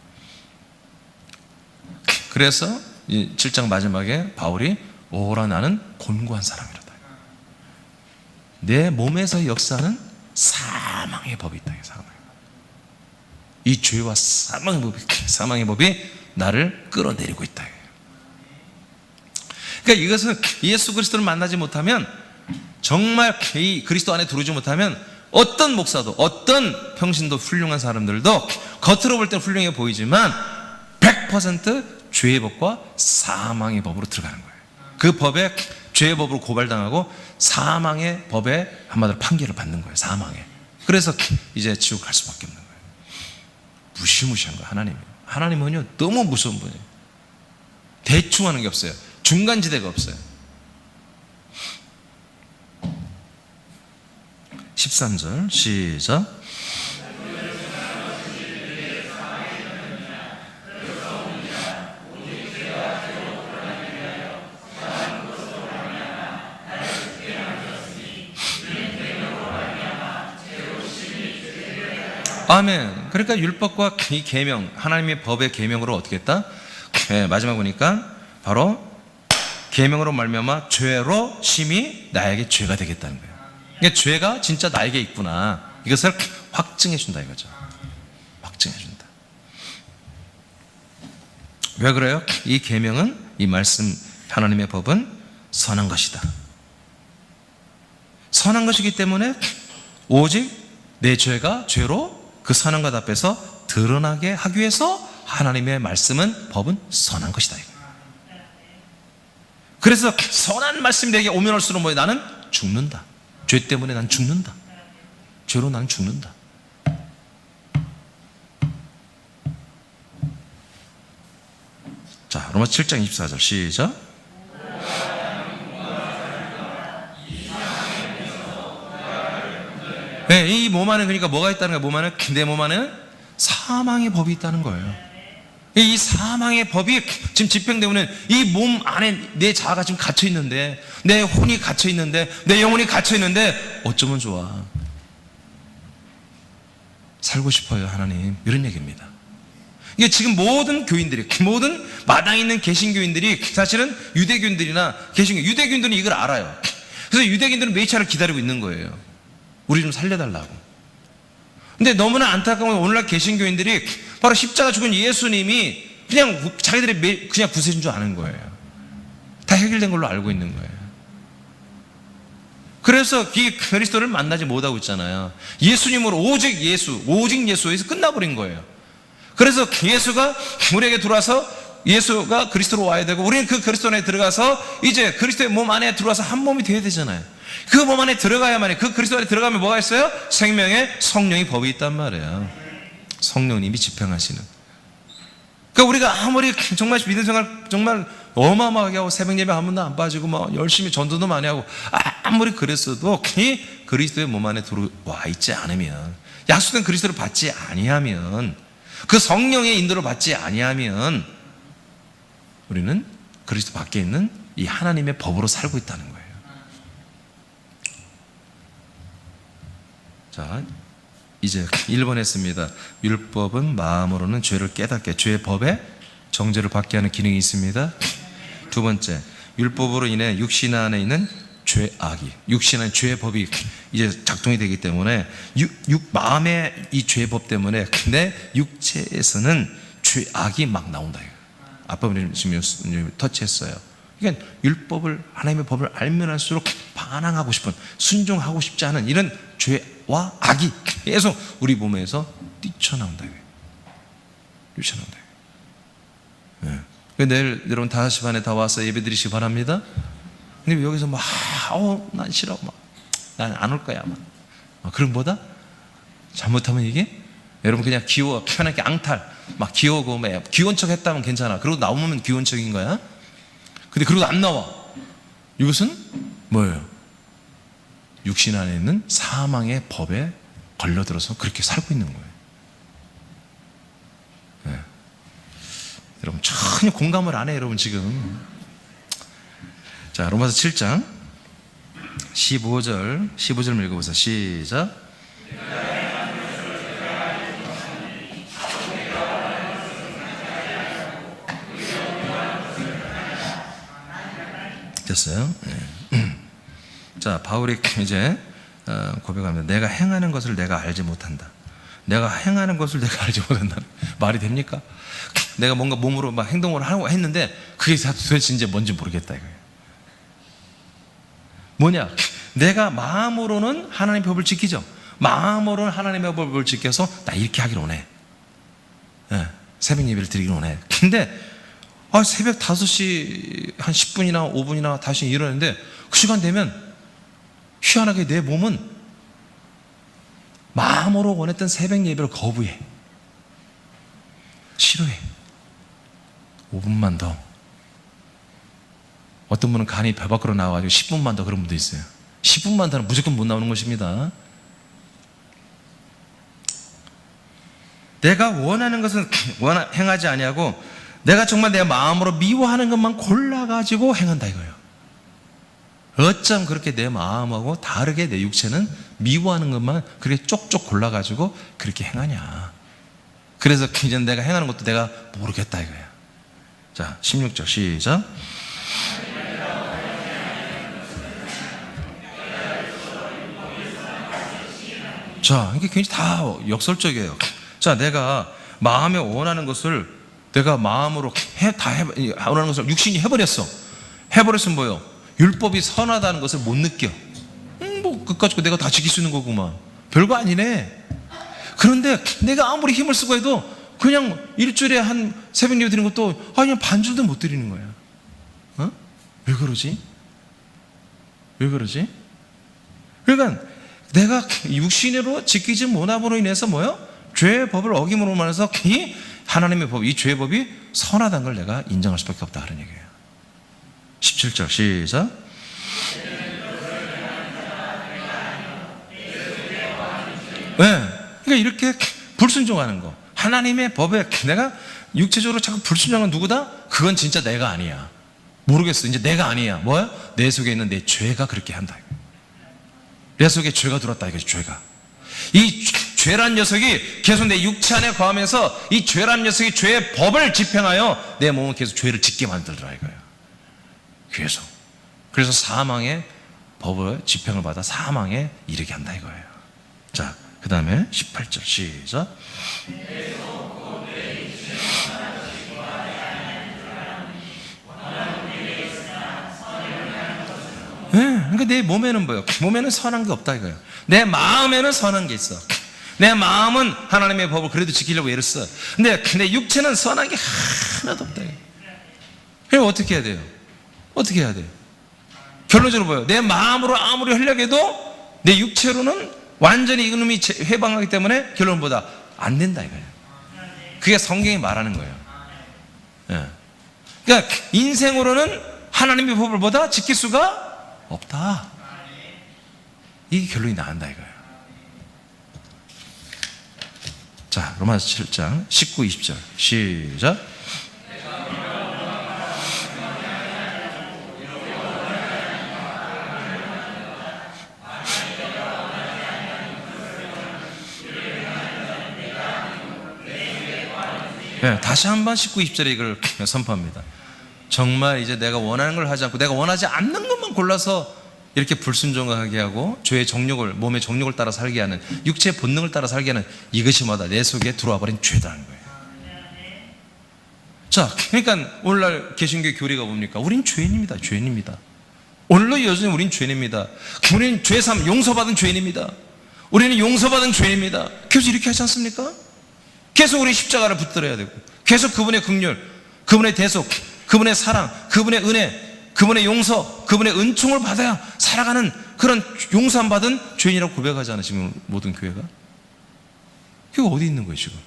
그래서 7장 마지막에 바울이 오라 나는 곤고한 사람이로다. 내 몸에서 역사하는 사망의 법이 있다. 이 죄와 사망의 법이 나를 끌어내리고 있다. 그러니까 이것은 예수 그리스도를 만나지 못하면, 정말 이 그리스도 안에 들어오지 못하면 어떤 목사도, 어떤 평신도, 훌륭한 사람들도 겉으로 볼 때 훌륭해 보이지만 100% 죄의 법과 사망의 법으로 들어가는 거예요. 그 법에, 죄의 법으로 고발당하고 사망의 법에 한마디로 판결을 받는 거예요. 사망에. 그래서 이제 지옥 갈 수밖에 없는 거예요. 무시무시한 거예요, 하나님이. 하나님은요 너무 무서운 분이에요. 대충 하는 게 없어요. 중간지대가 없어요. 13절 시작. 아멘. 그러니까 율법과 이 계명, 하나님의 법의 계명으로 어떻게 했다? 네, 마지막 보니까 바로 계명으로 말미암아 죄로 심히 나에게 죄가 되겠다는 거예요. 그러니까 죄가 진짜 나에게 있구나, 이것을 확증해 준다 이거죠. 확증해 준다. 왜 그래요? 이 계명은, 이 말씀, 하나님의 법은 선한 것이다. 선한 것이기 때문에 오직 내 죄가 죄로 그 선한 것 앞에서 드러나게 하기 위해서 하나님의 말씀은, 법은 선한 것이다. 그래서 선한 말씀이 내게 오면 올수록 뭐예요? 나는 죽는다. 죄 때문에 난 죽는다. 죄로 나는 죽는다. 자, 로마서 7장 24절 시작. 네, 이 몸 안에 그러니까 뭐가 있다는 거예요? 몸 안에, 내 몸 안에 사망의 법이 있다는 거예요. 이 사망의 법이 지금 집행되면 이 몸 안에 내 자아가 지금 갇혀 있는데, 내 혼이 갇혀 있는데, 내 영혼이 갇혀 있는데 어쩌면 좋아? 살고 싶어요, 하나님. 이런 얘기입니다. 이게 지금 모든 교인들이, 모든 마당에 있는 개신교인들이 사실은 유대교인들이나 개신교, 유대교인들은 이걸 알아요. 그래서 유대교인들은 메시아를 기다리고 있는 거예요. 우리 좀 살려달라고. 근데 너무나 안타까운 건 오늘날 개신교인들이 바로 십자가 죽은 예수님이 그냥 자기들이 그냥 구세주인 줄 아는 거예요. 다 해결된 걸로 알고 있는 거예요. 그래서 이 그리스도를 만나지 못하고 있잖아요. 예수님으로 오직 예수에서 끝나버린 거예요. 그래서 예수가 우리에게 들어와서, 예수가 그리스도로 와야 되고, 우리는 그 그리스도 안에 들어가서 이제 그리스도의 몸 안에 들어와서 한 몸이 되어야 되잖아요. 그 몸 안에 들어가야만 해. 그 그리스도 안에 들어가면 뭐가 있어요? 생명의 성령의 법이 있단 말이에요. 성령님이 집행하시는. 그러니까 우리가 아무리 정말 믿음 생활 정말 어마어마하게 하고 새벽 예배 한 번도 안 빠지고 뭐 열심히 전도도 많이 하고 아무리 그랬어도 이 그리스도의 몸 안에 들어와 있지 않으면, 약속된 그리스도를 받지 아니하면, 그 성령의 인도를 받지 아니하면 우리는 그리스도 밖에 있는 이 하나님의 법으로 살고 있다는 거예요. 자, 이제 1번 했습니다. 율법은 마음으로는 죄를 깨닫게, 죄의 법에 정죄를 받게 하는 기능이 있습니다. 두 번째, 율법으로 인해 육신 안에 있는 죄악이, 육신 안에 죄의 법이 이제 작동이 되기 때문에 마음의 이 죄의 법 때문에 내 육체에서는 죄악이 막 나온다. 아빠 지금 터치했어요. 그러니까 율법을, 하나님의 법을 알면 할수록 반항하고 싶은, 순종하고 싶지 않은 이런 죄와 악이 계속 우리 몸에서 뛰쳐나온다. 뛰쳐나온다. 네. 내일 여러분 5시 반에 다 와서 예배 드리시기 바랍니다. 근데 여기서 막, 난 싫어. 난 안 올 거야. 그런 보다 잘못하면 이게 여러분 그냥 귀여워, 편하게 앙탈, 막 귀여우고, 귀여운 척 했다면 괜찮아. 그러고 나오면 귀여운 척인 거야. 근데 그러고 안 나와. 이것은 뭐예요? 육신 안에 있는 사망의 법에 걸려들어서 그렇게 살고 있는 거예요. 네. 여러분 전혀 공감을 안 해요, 여러분 지금. 자, 로마서 7장 15절 읽어보세요. 시작. 됐어요? 네. 자, 바울이 이제 고백합니다. 내가 행하는 것을 내가 알지 못한다. 내가 행하는 것을 내가 알지 못한다. 말이 됩니까? 내가 뭔가 몸으로 막 행동을 하고 했는데 그게 도대체 이제 뭔지 모르겠다 이거예요. 뭐냐? 내가 마음으로는 하나님의 법을 지키죠. 마음으로는 하나님의 법을 지켜서 나 이렇게 하기를 원해. 네, 새벽 예배를 드리기를 원해. 근데 새벽 5시 한 10분이나 5분이나 다시 일어나는데 그 시간 되면 희한하게 내 몸은 마음으로 원했던 새벽 예배를 거부해. 싫어해. 5분만 더. 어떤 분은 간이 배 밖으로 나와가지고 10분만 더 그런 분도 있어요. 10분만 더는 무조건 못 나오는 것입니다. 내가 원하는 것은 행하지 아니하고 내가 정말 내 마음으로 미워하는 것만 골라가지고 행한다 이거예요. 어쩜 그렇게 내 마음하고 다르게 내 육체는 미워하는 것만 그렇게 쪽쪽 골라가지고 그렇게 행하냐. 그래서 이제 내가 행하는 것도 내가 모르겠다 이거예요. 자, 16절 시작. 자, 이게 굉장히 다 역설적이에요. 자, 내가 마음에 원하는 것을 내가 마음으로 원하는 것을 육신이 해버렸어. 해버렸으면 뭐예요? 율법이 선하다는 것을 못 느껴. 뭐 그까짓 거 내가 다 지킬 수 있는 거구만. 별거 아니네. 그런데 내가 아무리 힘을 쓰고 해도 그냥 일주일에 한 새벽 예배 드리는 것도 그냥 반줄도 못 드리는 거야. 어? 왜 그러지? 왜 그러지? 그러니까 내가 육신으로 지키지 못함으로 인해서 뭐요? 죄의 법을 어김으로 말해서 이 하나님의 법, 이 죄의 법이 선하다는 걸 내가 인정할 수밖에 없다 그런 얘기예요. 17절 시작. 네, 그러니까 이렇게 불순종하는 거, 하나님의 법에 내가 육체적으로 자꾸 불순종하는 누구다? 그건 진짜 내가 아니야. 모르겠어. 이제 내가 아니야. 뭐야? 내 속에 있는 내 죄가 그렇게 한다. 내 속에 죄가 들었다 이거지. 죄가. 이 죄란 녀석이 계속 내 육체 안에 거하면서 이 죄란 녀석이 죄의 법을 집행하여 내 몸은 계속 죄를 짓게 만들더라 이거예요. 계속. 그래서 사망의 법을 집행을 받아 사망에 이르게 한다 이거예요. 자, 그 다음에 18절 시작. 네, 그러니까 내 몸에는 뭐예요? 몸에는 선한 게 없다 이거예요. 내 마음에는 선한 게 있어. 내 마음은 하나님의 법을 그래도 지키려고 애를 써. 근데 내 육체는 선한 게 하나도 없다. 그럼 어떻게 해야 돼요? 어떻게 해야 돼요? 결론적으로 뭐예요? 내 마음으로 아무리 하려고 해도 내 육체로는 완전히 이놈이 해방하기 때문에 결론보다 안 된다 이거예요. 그게 성경이 말하는 거예요. 예. 그러니까 인생으로는 하나님의 법을 보다 지킬 수가 없다. 이게 결론이 나온다 이거예요. 자, 로마서 7장 19, 20절 시작. 네, 다시 한번 19, 20절에 이걸 선포합니다. 정말 이제 내가 원하는 걸 하지 않고 내가 원하지 않는 것만 골라서 이렇게 불순종하게 하고 죄의 정욕을, 몸의 정욕을 따라 살게 하는, 육체의 본능을 따라 살게 하는 이것이 뭐다? 내 속에 들어와 버린 죄다는 거예요. 자, 그러니까 오늘날 개신교 교리가 뭡니까? 우린 죄인입니다. 죄인입니다. 오늘도 여전히 우린 죄인입니다. 우리는 죄삼 용서받은 죄인입니다. 우리는 용서받은 죄인입니다. 계속 이렇게 하지 않습니까? 계속 우리 십자가를 붙들어야 되고, 계속 그분의 긍휼, 그분의 대속, 그분의 사랑, 그분의 은혜, 그분의 용서, 그분의 은총을 받아야 살아가는 그런 용서함 받은 죄인이라고 고백하지 않으시면 모든 교회가? 그게 어디 있는 거예요 지금?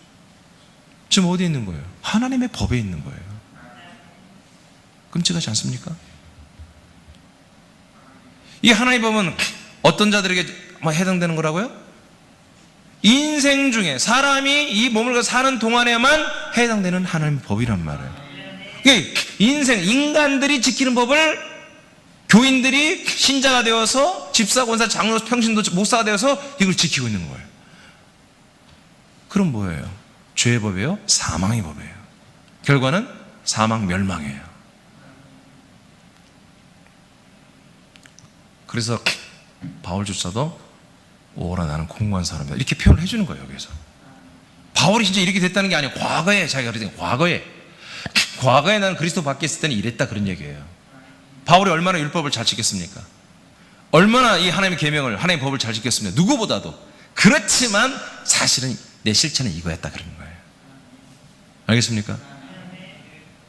지금 어디 있는 거예요? 하나님의 법에 있는 거예요. 끔찍하지 않습니까? 이 하나님의 법은 어떤 자들에게 해당되는 거라고요? 인생 중에 사람이 이 몸을 사는 동안에만 해당되는 하나님의 법이란 말이에요. 인생, 인간들이 지키는 법을 교인들이 신자가 되어서 집사, 권사, 장로, 평신도, 목사가 되어서 이걸 지키고 있는 거예요. 그럼 뭐예요? 죄의 법이에요? 사망의 법이에요. 결과는 사망 멸망이에요. 그래서 바울조차도 오라 나는 공고한 사람이다 이렇게 표현을 해주는 거예요. 여기서 바울이 진짜 이렇게 됐다는 게 아니에요. 과거에 자기가 그랬던 과거에 나는 그리스도 밖에 있을 때는 이랬다 그런 얘기예요. 바울이 얼마나 율법을 잘 지켰습니까? 얼마나 이 하나님의 계명을, 하나님의 법을 잘 지켰습니까? 누구보다도. 그렇지만 사실은 내 실체는 이거였다 그러는 거예요. 알겠습니까?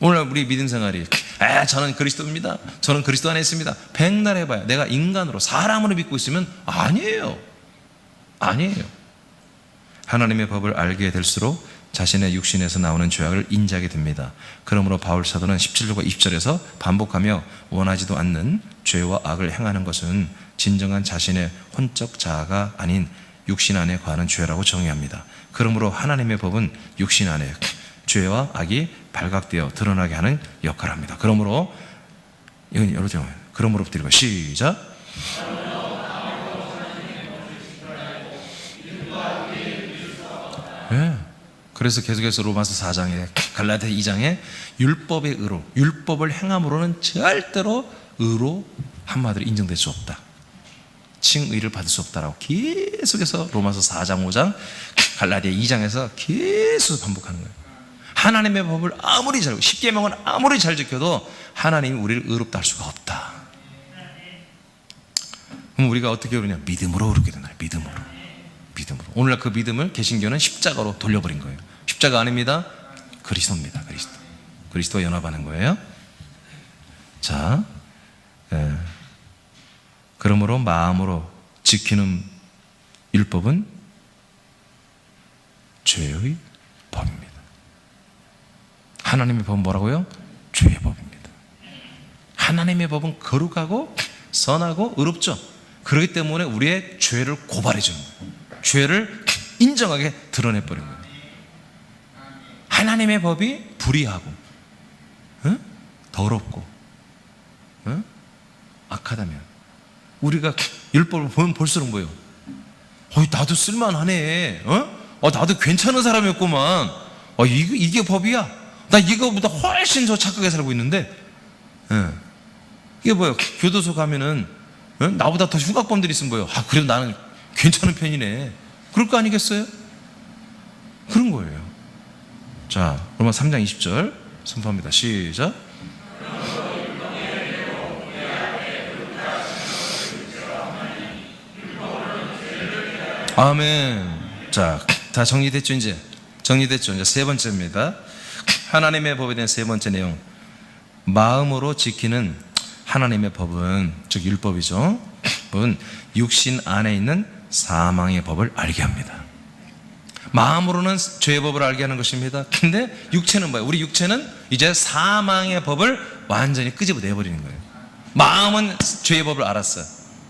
오늘 우리 믿음 생활이 저는 그리스도입니다, 저는 그리스도 안에 있습니다, 백날 해봐야 내가 인간으로 사람으로 믿고 있으면 아니에요. 아니에요. 하나님의 법을 알게 될수록 자신의 육신에서 나오는 죄악을 인지하게 됩니다. 그러므로 바울 사도는 17절과 20절에서 반복하며 원하지도 않는 죄와 악을 행하는 것은 진정한 자신의 혼적 자아가 아닌 육신 안에 거하는 죄라고 정의합니다. 그러므로 하나님의 법은 육신 안에 죄와 악이 발각되어 드러나게 하는 역할을 합니다. 그러므로 이건 여러 점, 그러므로 드리고 시작. 네. 그래서 계속해서 로마서 4장에 갈라디아 2장에 율법의 의로, 율법을 행함으로는 절대로 의로 한마디로 인정될 수 없다, 칭의를 받을 수 없다라고 계속해서 로마서 4장 5장 갈라디아 2장에서 계속 반복하는 거예요. 하나님의 법을 아무리 잘, 십계명은 아무리 잘 지켜도 하나님이 우리를 의롭다 할 수가 없다. 그럼 우리가 어떻게 그러냐? 믿음으로 의롭게 되나요? 믿음으로. 오늘날 그 믿음을 개신교는 십자가로 돌려버린 거예요. 십자가 아닙니다. 그리스도입니다. 그리스도와 연합하는 거예요. 자, 그러므로 마음으로 지키는 율법은 죄의 법입니다. 하나님의 법은 뭐라고요? 죄의 법입니다. 하나님의 법은 거룩하고 선하고 의롭죠. 그렇기 때문에 우리의 죄를 고발해 주는 거예요. 죄를 인정하게 드러내버린 거예요. 하나님의 법이 불의하고 더럽고 악하다면 우리가 율법을 보면 볼수록 뭐예요? 나도 쓸만하네. 나도 괜찮은 사람이었구만. 이게 법이야. 나 이거보다 훨씬 더 착하게 살고 있는데. 이게 뭐예요? 교도소 가면은 나보다 더 흉악범들이 있으면 뭐예요? 그래도 나는 괜찮은 편이네. 그럴 거 아니겠어요? 그런 거예요. 자, 로마 3장 20절 선포합니다. 시작. 아멘. 자, 다 정리됐죠? 이제 세 번째입니다. 하나님의 법에 대한 세 번째 내용, 마음으로 지키는 하나님의 법은, 즉 율법이죠. 법은 육신 안에 있는 사망의 법을 알게 합니다. 마음으로는 죄의 법을 알게 하는 것입니다. 근데 육체는 뭐예요? 우리 육체는 이제 사망의 법을 완전히 끄집어내버리는 거예요. 마음은 죄의 법을 알았어요.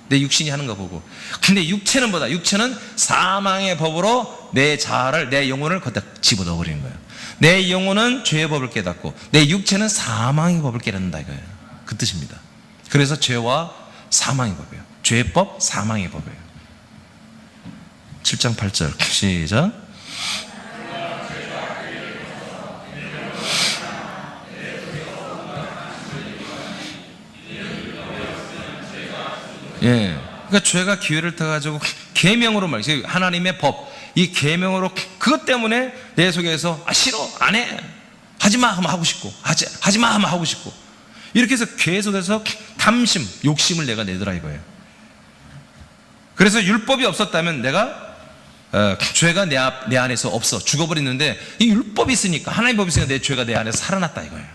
내 육신이 하는 거 보고. 근데 육체는 뭐다? 육체는 사망의 법으로 내 자아를, 내 영혼을 거기다 집어넣어버리는 거예요. 내 영혼은 죄의 법을 깨닫고 내 육체는 사망의 법을 깨닫는다 이거예요. 그 뜻입니다. 그래서 죄와 사망의 법이에요. 죄의 법, 사망의 법이에요. 7장 8절 시작. 예, 그러니까 죄가 기회를 타가지고 계명으로 말이죠. 하나님의 법, 이 계명으로 그것 때문에 내 속에서 싫어, 안 해, 하지마 하면 하고 싶고, 하지마 하면 하고 싶고, 이렇게 해서 계속해서 탐심, 욕심을 내가 내더라 이거예요. 그래서 율법이 없었다면 내가 죄가 내 안에서 없어 죽어버렸는데, 이 율법이 있으니까, 하나님의 법이 있으니까 내 죄가 내 안에서 살아났다 이거예요.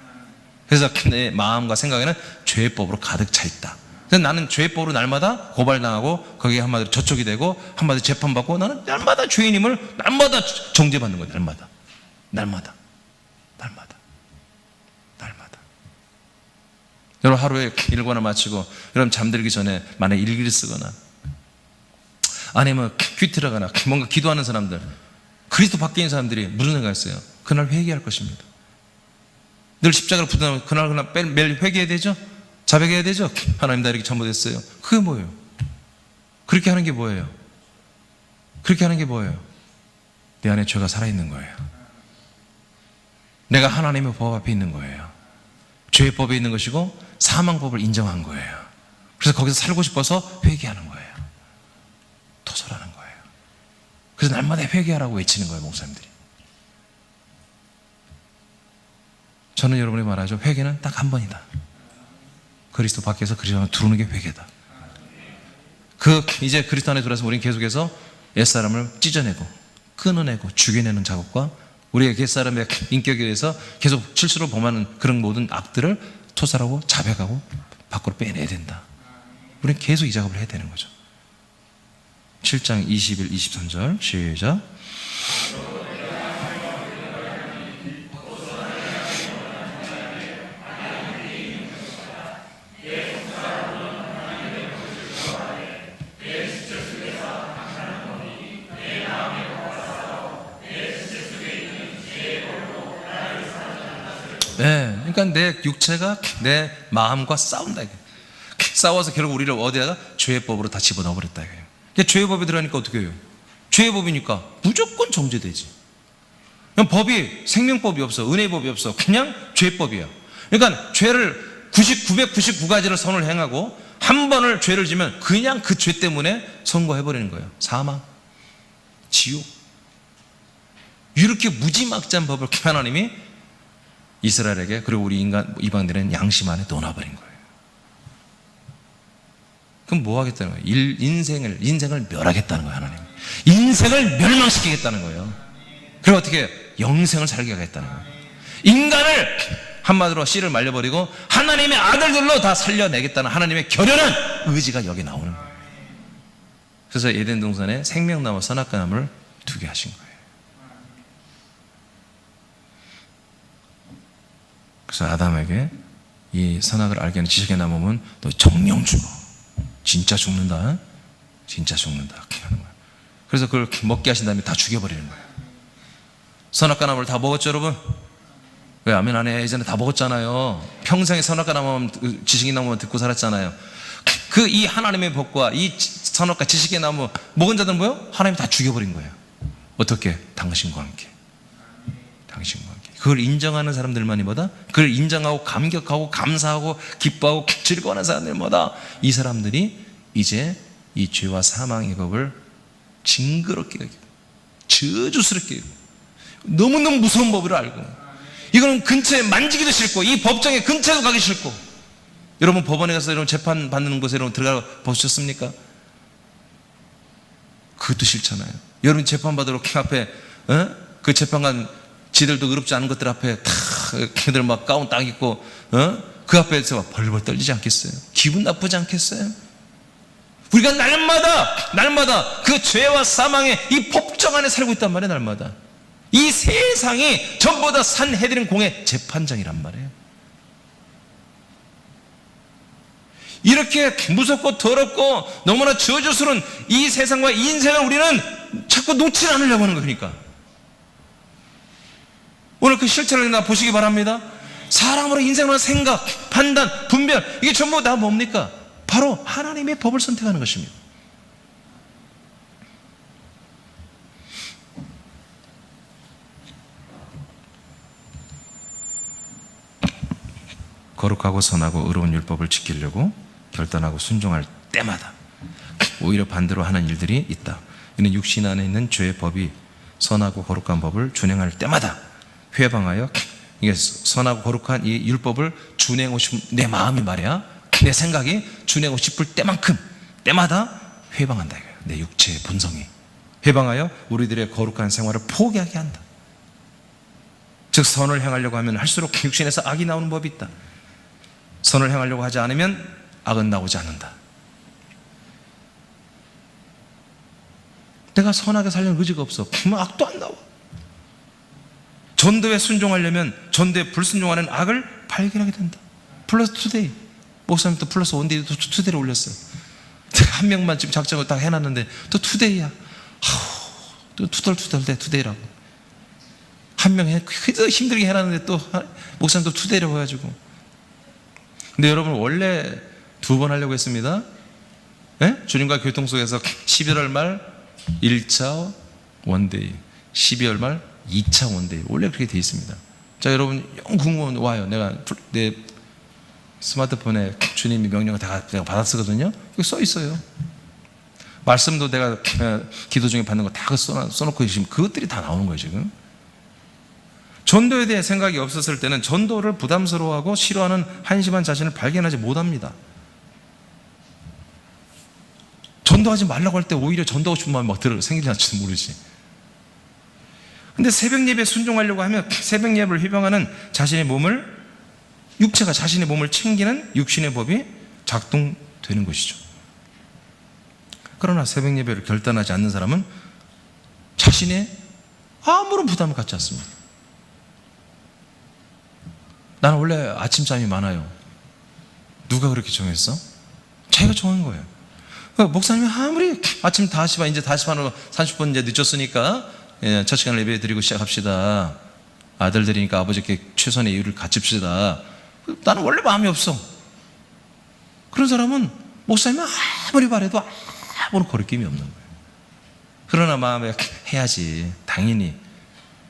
그래서 내 마음과 생각에는 죄법으로 가득 차 있다. 그래서 나는 죄법으로 날마다 고발당하고 거기에 한마디로 저촉이 되고 한마디로 재판받고, 나는 날마다 죄인임을 날마다 정죄받는 거예요. 날마다. 여러분 하루에 일과나 마치고 여러분 잠들기 전에 만약에 일기를 쓰거나 아니면 큐티를 하거나 뭔가 기도하는 사람들, 그리스도 밖에 있는 사람들이 무슨 생각했어요? 그날 회개할 것입니다. 늘 십자가를 붙들고 그날 매일 회개해야 되죠? 자백해야 되죠? 하나님 나 이렇게 잘못했어요. 그게 뭐예요? 그렇게 하는 게 뭐예요? 내 안에 죄가 살아있는 거예요. 내가 하나님의 법 앞에 있는 거예요. 죄의 법에 있는 것이고 사망법을 인정한 거예요. 그래서 거기서 살고 싶어서 회개하는 거예요. 도설하는 거예요. 그래서 날마다 회개하라고 외치는 거예요, 목사님들이. 저는 여러분이 말하죠. 회개는 딱 한 번이다. 그리스도 밖에서 그리스도 안에 들어오는 게 회개다. 이제 그리스도 안에 들어와서 우리는 계속해서 옛사람을 찢어내고 끊어내고 죽여내는 작업과 우리의 옛사람의 인격에 대해서 계속 실수로 범하는 그런 모든 악들을 토살하고 자백하고 밖으로 빼내야 된다. 우리는 계속 이 작업을 해야 되는 거죠. 7장 21, 23절 시작. 그러니까 내 육체가 내 마음과 싸운다 이게. 싸워서 결국 우리를 어디다가 죄의 법으로 다 집어넣어 버렸다 이거예요. 그러니까 죄의 법에 들어가니까 어떻게 해요? 죄의 법이니까 무조건 정죄되지. 그냥 법이 생명법이 없어, 은혜의 법이 없어, 그냥 죄법이야. 그러니까 죄를 999가지를 선을 행하고 한 번을 죄를 지면 그냥 그 죄 때문에 선고해버리는 거예요. 사망, 지옥. 이렇게 무지막지한 법을 하나님이 이스라엘에게, 그리고 우리 이방들은 양심 안에 넣어놔버린 거예요. 그럼 뭐 하겠다는 거예요? 인생을 멸하겠다는 거예요. 하나님 인생을 멸망시키겠다는 거예요. 그리고 어떻게 해요? 영생을 살게 하겠다는 거예요. 인간을 한마디로 씨를 말려버리고 하나님의 아들들로 다 살려내겠다는 하나님의 결연한 의지가 여기 나오는 거예요. 그래서 에덴 동산에 생명나무 선악과 나무를 두게 하신 거예요. 그래서 아담에게 이 선악을 알게 하는 지식의 나무면 너 정령 죽어, 진짜 죽는다, 진짜 죽는다 이렇게 하는 거예요. 그래서 그걸 먹게 하신 다음에 다 죽여버리는 거예요. 선악과 나무를 다 먹었죠 여러분? 왜 아멘 안 해? 예전에 다 먹었잖아요. 평생에 선악과 나무, 지식의 나무만 듣고 살았잖아요. 그 이 하나님의 법과 이 선악과 지식의 나무 먹은 자들은 뭐예요? 하나님이 다 죽여버린 거예요. 어떻게? 당신과 함께. 당신과 함께. 그걸 인정하는 사람들만이 뭐다? 그걸 인정하고 감격하고 감사하고 기뻐하고 즐거워하는 사람들마다 이 사람들이 이제 이 죄와 사망의 법을 징그럽게 여기고 저주스럽게 여기고 너무너무 무서운 법을 알고 이거는 근처에 만지기도 싫고 이 법정에 근처에도 가기 싫고. 여러분 법원에 가서 여러분 재판 받는 곳에 여러분 들어가 보셨습니까? 그것도 싫잖아요. 여러분 재판 받으러 앞에 그 재판관 지들도 의롭지 않은 것들 앞에 다 걔들 막 가운 딱 입고 그 앞에서 벌벌 떨리지 않겠어요? 기분 나쁘지 않겠어요? 우리가 날마다 그 죄와 사망의 이 법정 안에 살고 있단 말이에요. 날마다 이 세상이 전부 다 산헤드린 공의 재판장이란 말이에요. 이렇게 무섭고 더럽고 너무나 저주스러운 이 세상과 이 인생을 우리는 자꾸 놓지 않으려고 하는 거니까. 오늘 그 실체를 나 보시기 바랍니다. 사람으로 인생으로 생각, 판단, 분별 이게 전부 다 뭡니까? 바로 하나님의 법을 선택하는 것입니다. 거룩하고 선하고 의로운 율법을 지키려고 결단하고 순종할 때마다 오히려 반대로 하는 일들이 있다. 이는 육신 안에 있는 죄의 법이 선하고 거룩한 법을 준행할 때마다 회방하여, 이게 선하고 거룩한 이 율법을 준행하고 싶은 내 마음이 말이야, 내 생각이 준행하고 싶을 때마다 회방한다. 내 육체의 본성이 회방하여 우리들의 거룩한 생활을 포기하게 한다. 즉 선을 행하려고 하면 할수록 육신에서 악이 나오는 법이 있다. 선을 행하려고 하지 않으면 악은 나오지 않는다. 내가 선하게 살려는 의지가 없어. 그러면 악도 안 나와. 전도에 순종하려면 전도에 불순종하는 악을 발견하게 된다. 플러스 투데이. 목사님 또 플러스 원데이 또 투데이를 올렸어요. 한 명만 지금 작정을 딱 해놨는데 또 투데이야. 또 투데이라고. 한 명 힘들게 해놨는데 또 목사님 또 투데이라고 해가지고. 근데 여러분 원래 2번 하려고 했습니다. 네? 주님과 교통 속에서 11월 말 1차 원데이, 12월 말 2차 원데이. 원래 그렇게 돼 있습니다. 자, 여러분 영 궁금하면 와요. 내가 내 스마트폰에 주님이 명령을 다 내가 받아 쓰거든요. 여기 써 있어요. 말씀도 내가 기도 중에 받는 거 다 써놓고 지금 그것들이 다 나오는 거예요 지금. 전도에 대해 생각이 없었을 때는 전도를 부담스러워하고 싫어하는 한심한 자신을 발견하지 못합니다. 전도하지 말라고 할 때 오히려 전도하고 싶은 마음이 막 생기는지도 모르지. 근데 새벽 예배에 순종하려고 하면 새벽 예배를 희망하는 자신의 몸을, 육체가 자신의 몸을 챙기는 육신의 법이 작동되는 것이죠. 그러나 새벽 예배를 결단하지 않는 사람은 자신의 아무런 부담을 갖지 않습니다. 나는 원래 아침잠이 많아요. 누가 그렇게 정했어? 자기가 정한 거예요. 목사님이 아무리 아침 5시 반, 이제 5시 반으로 30분 이제 늦었으니까 첫 시간을 예배 드리고 시작합시다. 아들들이니까 아버지께 최선의 이유를 갖춥시다. 나는 원래 마음이 없어. 그런 사람은 목사님이 아무리 바래도 아무런 거리낌이 없는 거예요. 그러나 마음에 해야지. 당연히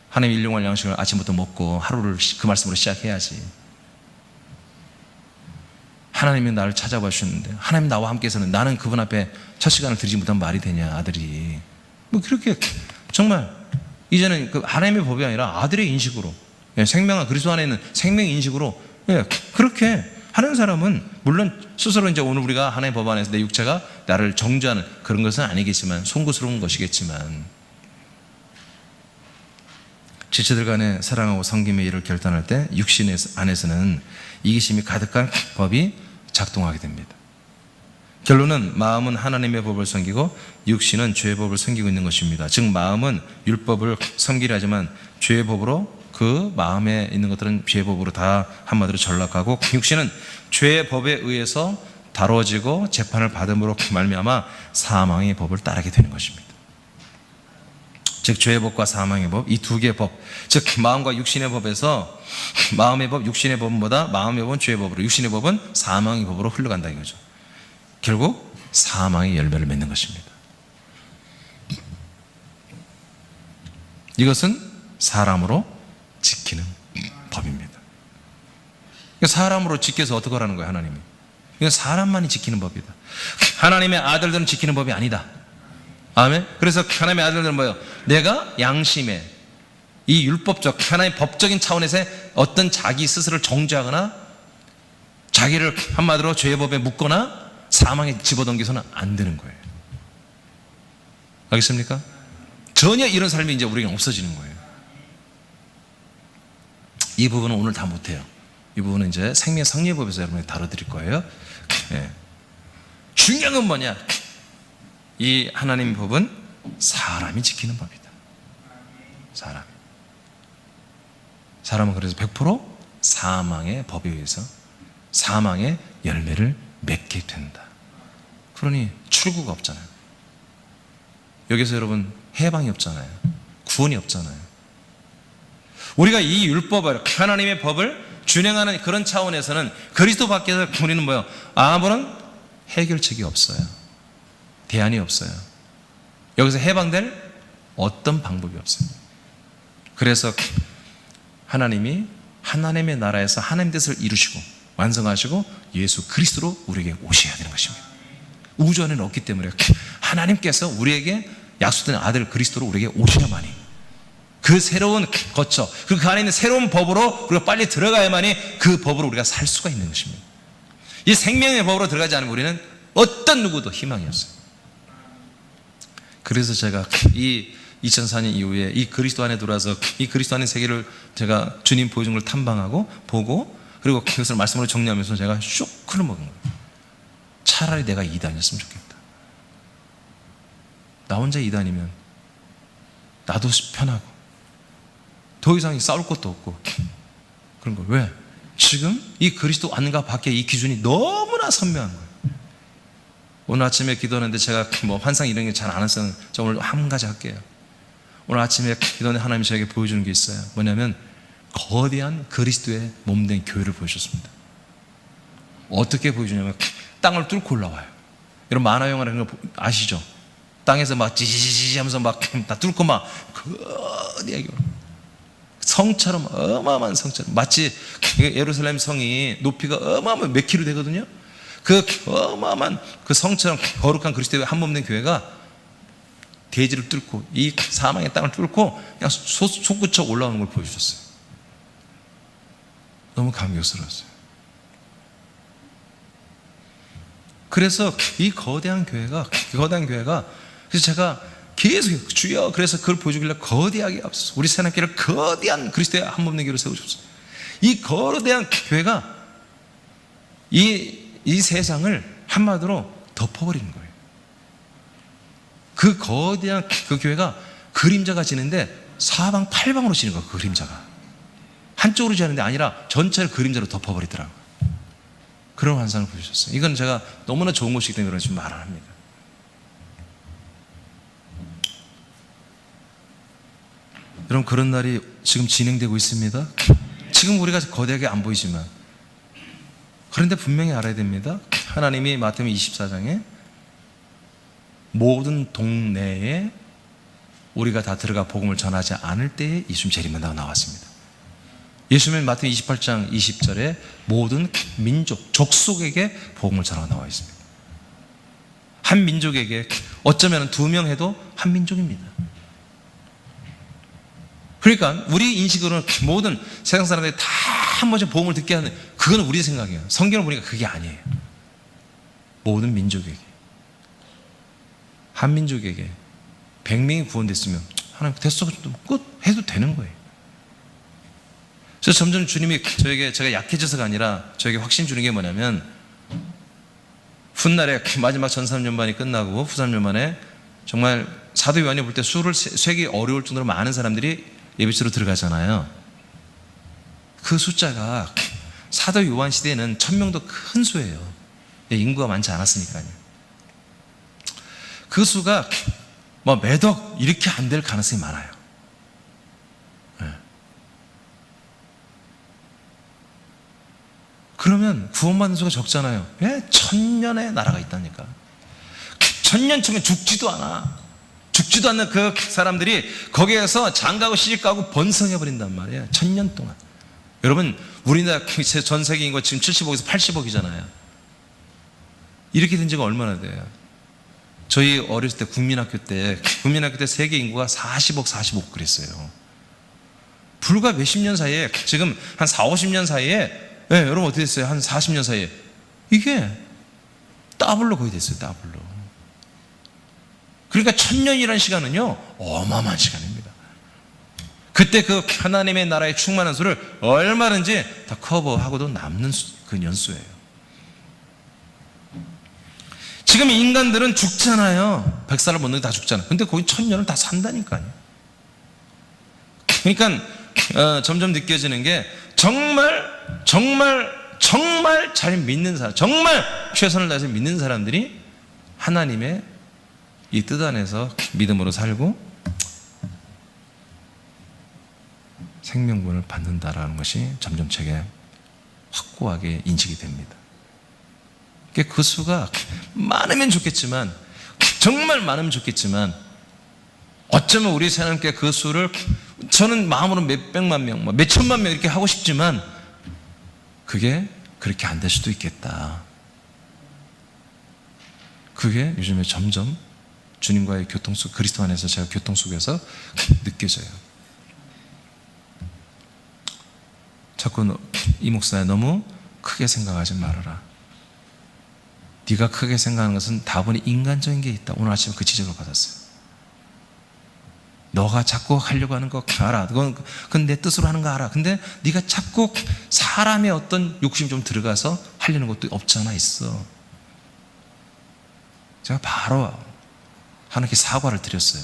하나님의 일용할 양식을 아침부터 먹고 하루를 그 말씀으로 시작해야지. 하나님이 나를 찾아봐 주셨는데 하나님 나와 함께서는 나는 그분 앞에 첫 시간을 드리지 못한 말이 되냐. 아들이 뭐 그렇게 정말 이제는 그 하나님의 법이 아니라 아들의 인식으로, 생명과 그리스도 안에 있는 생명의 인식으로 그렇게 하는 사람은 물론 스스로 이제 오늘 우리가 하나님의 법 안에서 내 육체가 나를 정죄하는 그런 것은 아니겠지만 송구스러운 것이겠지만 지체들 간에 사랑하고 섬김의 일을 결단할 때 육신 안에서는 이기심이 가득한 법이 작동하게 됩니다. 결론은 마음은 하나님의 법을 섬기고 육신은 죄의 법을 섬기고 있는 것입니다. 즉 마음은 율법을 섬기려 하지만 죄의 법으로 그 마음에 있는 것들은 죄의 법으로 다 한마디로 전락하고 육신은 죄의 법에 의해서 다뤄지고 재판을 받음으로 말미암아 사망의 법을 따르게 되는 것입니다. 즉 죄의 법과 사망의 법, 이 두 개의 법, 즉 마음과 육신의 법에서 마음의 법, 육신의 법보다 마음의 법은 죄의 법으로, 육신의 법은 사망의 법으로 흘러간다 이거죠. 결국 사망의 열매를 맺는 것입니다. 이것은 사람으로 지키는 법입니다. 사람으로 지켜서 어떻게 하라는 거예요, 하나님이? 이건 사람만이 지키는 법이다. 하나님의 아들들은 지키는 법이 아니다. 아멘. 그래서 하나님의 아들들은 뭐예요? 내가 양심에 이 율법적 하나님의 법적인 차원에서의 어떤 자기 스스로를 정죄하거나 자기를 한마디로 죄의 법에 묶거나 사망에 집어던져서는 안 되는 거예요. 알겠습니까? 전혀 이런 삶이 이제 우리에게 없어지는 거예요. 이 부분은 오늘 다 못해요. 이 부분은 이제 생명 성리법에서 여러분에게 다뤄드릴 거예요. 중요한 건 뭐냐? 이 하나님 법은 사람이 지키는 법이다. 사람은 그래서 100% 사망의 법에 의해서 사망의 열매를 맺게 된다. 그러니 출구가 없잖아요. 여기서 여러분 해방이 없잖아요. 구원이 없잖아요. 우리가 이 율법을, 하나님의 법을 준행하는 그런 차원에서는 그리스도 밖에서 우리는 뭐예요? 아무런 해결책이 없어요. 대안이 없어요. 여기서 해방될 어떤 방법이 없어요. 그래서 하나님이 하나님의 나라에서 하나님 뜻을 이루시고 완성하시고 예수 그리스도로 우리에게 오셔야 되는 것입니다. 우주 안에는 없기 때문에 하나님께서 우리에게 약속된 아들 그리스도로 우리에게 오셔야만이 그 새로운 거쳐 그 안에 있는 새로운 법으로 우리가 빨리 들어가야만이 그 법으로 우리가 살 수가 있는 것입니다. 이 생명의 법으로 들어가지 않으면 우리는 어떤 누구도 희망이 없어요. 그래서 제가 이 2004년 이후에 이 그리스도 안에 들어와서 이 그리스도 안의 세계를 제가 주님 보여준 걸 탐방하고 보고 그리고 그것을 말씀으로 정리하면서 제가 쇼크를 먹은 거예요. 차라리 내가 이단이었으면 좋겠다. 나 혼자 이단이면 나도 편하고 더 이상 싸울 것도 없고 그런 거. 왜? 지금 이 그리스도 안과 밖에 이 기준이 너무나 선명한 거예요. 오늘 아침에 기도하는데 제가 뭐 환상 이런 게 잘 안 했어요. 저 오늘 한 가지 할게요. 오늘 아침에 기도하는데 하나님이 저에게 보여주는 게 있어요. 뭐냐면 거대한 그리스도의 몸된 교회를 보여줬습니다. 어떻게 보여주냐면 땅을 뚫고 올라와요. 여러분 만화 영화 이런 거 아시죠? 땅에서 막 지지지지 하면서 막 다 뚫고 막 거대하게 성처럼 어마어마한 성처럼 마치 예루살렘 성이 높이가 어마어마한 몇 킬로 되거든요. 그 어마어마한 그 성처럼 거룩한 그리스도의 한 몸 된 교회가 대지를 뚫고 이 사망의 땅을 뚫고 그냥 솟구쳐 올라오는 걸 보여주셨어요. 너무 감격스러웠어요. 그래서 이 거대한 교회가 그래서 제가 계속 주여 그래서 그걸 보여주길래 거대하게 앞서서 우리 새남교회를 거대한 그리스도의 한 몸 된 교회로 세워주셨어요. 이 거대한 교회가 이 세상을 한마디로 덮어버리는 거예요. 그 거대한 그 교회가 그림자가 지는데 사방팔방으로 지는 거예요. 그 그림자가 한쪽으로 지는데 아니라 전체를 그림자로 덮어버리더라고요. 그런 환상을 보여주셨어요. 이건 제가 너무나 좋은 것이기 때문에 그런 지금 말 안 합니다. 여러분 그런 날이 지금 진행되고 있습니다. 지금 우리가 거대하게 안 보이지만, 그런데 분명히 알아야 됩니다. 하나님이 마태복음 24장에 모든 동네에 우리가 다 들어가 복음을 전하지 않을 때에 예수님 재림한다고 나왔습니다. 예수님은 마태복음 28장 20절에 모든 민족, 족속에게 복음을 전하고 나와 있습니다. 한 민족에게 어쩌면 2명 해도 한 민족입니다. 그러니까 우리 인식으로는 모든 세상 사람들이 다 한 번씩 복음을 듣게 하는, 그건 우리 생각이에요. 성경을 보니까 그게 아니에요. 모든 민족에게, 한 민족에게 100명이 구원됐으면 하나님 됐어, 끝 해도 되는 거예요. 그래서 점점 주님이 저에게, 제가 약해져서가 아니라 저에게 확신 주는 게 뭐냐면, 훗날에 마지막 전삼년반이 끝나고 후삼년반에 정말 사도 요한이 볼 때 수를 세기 어려울 정도로 많은 사람들이 예배소로 들어가잖아요. 그 숫자가 사도 요한 시대에는 1000명도 큰 수예요. 인구가 많지 않았으니까요. 그 수가 뭐 매덕 이렇게 안 될 가능성이 많아요. 네. 그러면 구원받는 수가 적잖아요. 왜? 1000년의 나라가 있다니까. 1000년 치면 죽지도 않아. 죽지도 않는 그 사람들이 거기에서 장가고 시집가고 번성해버린단 말이에요. 1000년 동안. 여러분, 우리나라 전 세계 인구가 지금 70억에서 80억이잖아요. 이렇게 된 지가 얼마나 돼요? 저희 어렸을 때 국민학교 때 세계 인구가 40억, 45억 그랬어요. 불과 몇십 년 사이에, 지금 한 4, 50년 사이에, 네, 여러분 어떻게 됐어요? 한 40년 사이에 이게 더블로 거의 됐어요. 더블로. 그러니까 1000년이라는 시간은요 어마어마한 시간입니다. 그때 그 하나님의 나라의 충만한 수를 얼마든지 다 커버하고도 남는 그 연수예요. 지금 인간들은 죽잖아요. 100살을 못 넘게 다 죽잖아요. 근데 거기 1000년을 다 산다니까요. 그러니까 점점 느껴지는 게, 정말 잘 믿는 사람, 정말 최선을 다해서 믿는 사람들이 하나님의 이 뜻 안에서 믿음으로 살고 생명권을 받는다라는 것이 점점 제게 확고하게 인식이 됩니다. 그 수가 많으면 좋겠지만, 정말 많으면 좋겠지만, 어쩌면 우리 하나님께 그 수를, 저는 마음으로 몇백만 명, 몇천만 명 이렇게 하고 싶지만 그게 그렇게 안 될 수도 있겠다. 그게 요즘에 점점 주님과의 교통속, 그리스도 안에서 제가 교통속에서 느껴져요. 자꾸 이 목사야, 너무 크게 생각하지 말아라. 네가 크게 생각하는 것은 다분히 인간적인 게 있다. 오늘 아침에 그 지적을 받았어요. 너가 자꾸 하려고 하는 거 알아. 그건 내 뜻으로 하는 거 알아. 근데 네가 자꾸 사람의 어떤 욕심이 좀 들어가서 하려는 것도 없지 않아 있어. 제가 바로 하나님께 사과를 드렸어요.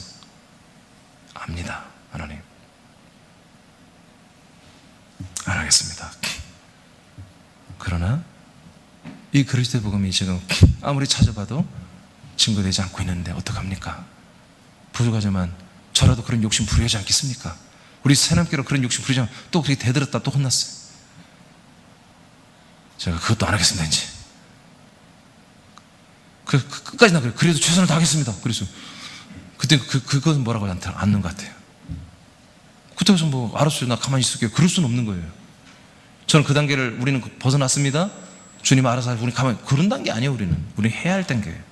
압니다, 하나님. 안 하겠습니다. 그러나 이 그리스도의 복음이 지금 아무리 찾아봐도 증거되지 않고 있는데 어떡합니까? 부족하지만 저라도 그런 욕심 부리지 않겠습니까? 우리 새남께로 그런 욕심 부리지 않으면 또 그렇게 대들었다 또 혼났어요. 제가 그것도 안 하겠습니다. 이제 끝까지 나 그래. 그래도 최선을 다하겠습니다. 그래서 그때 그것은 뭐라고 않는 것 같아요. 그때부터 뭐 알았어요, 나 가만히 있을게요. 그럴 수는 없는 거예요. 저는 그 단계를 우리는 벗어났습니다. 주님 알아서 우리 가만히, 그런 단계 아니에요. 우리는 해야 할 단계예요.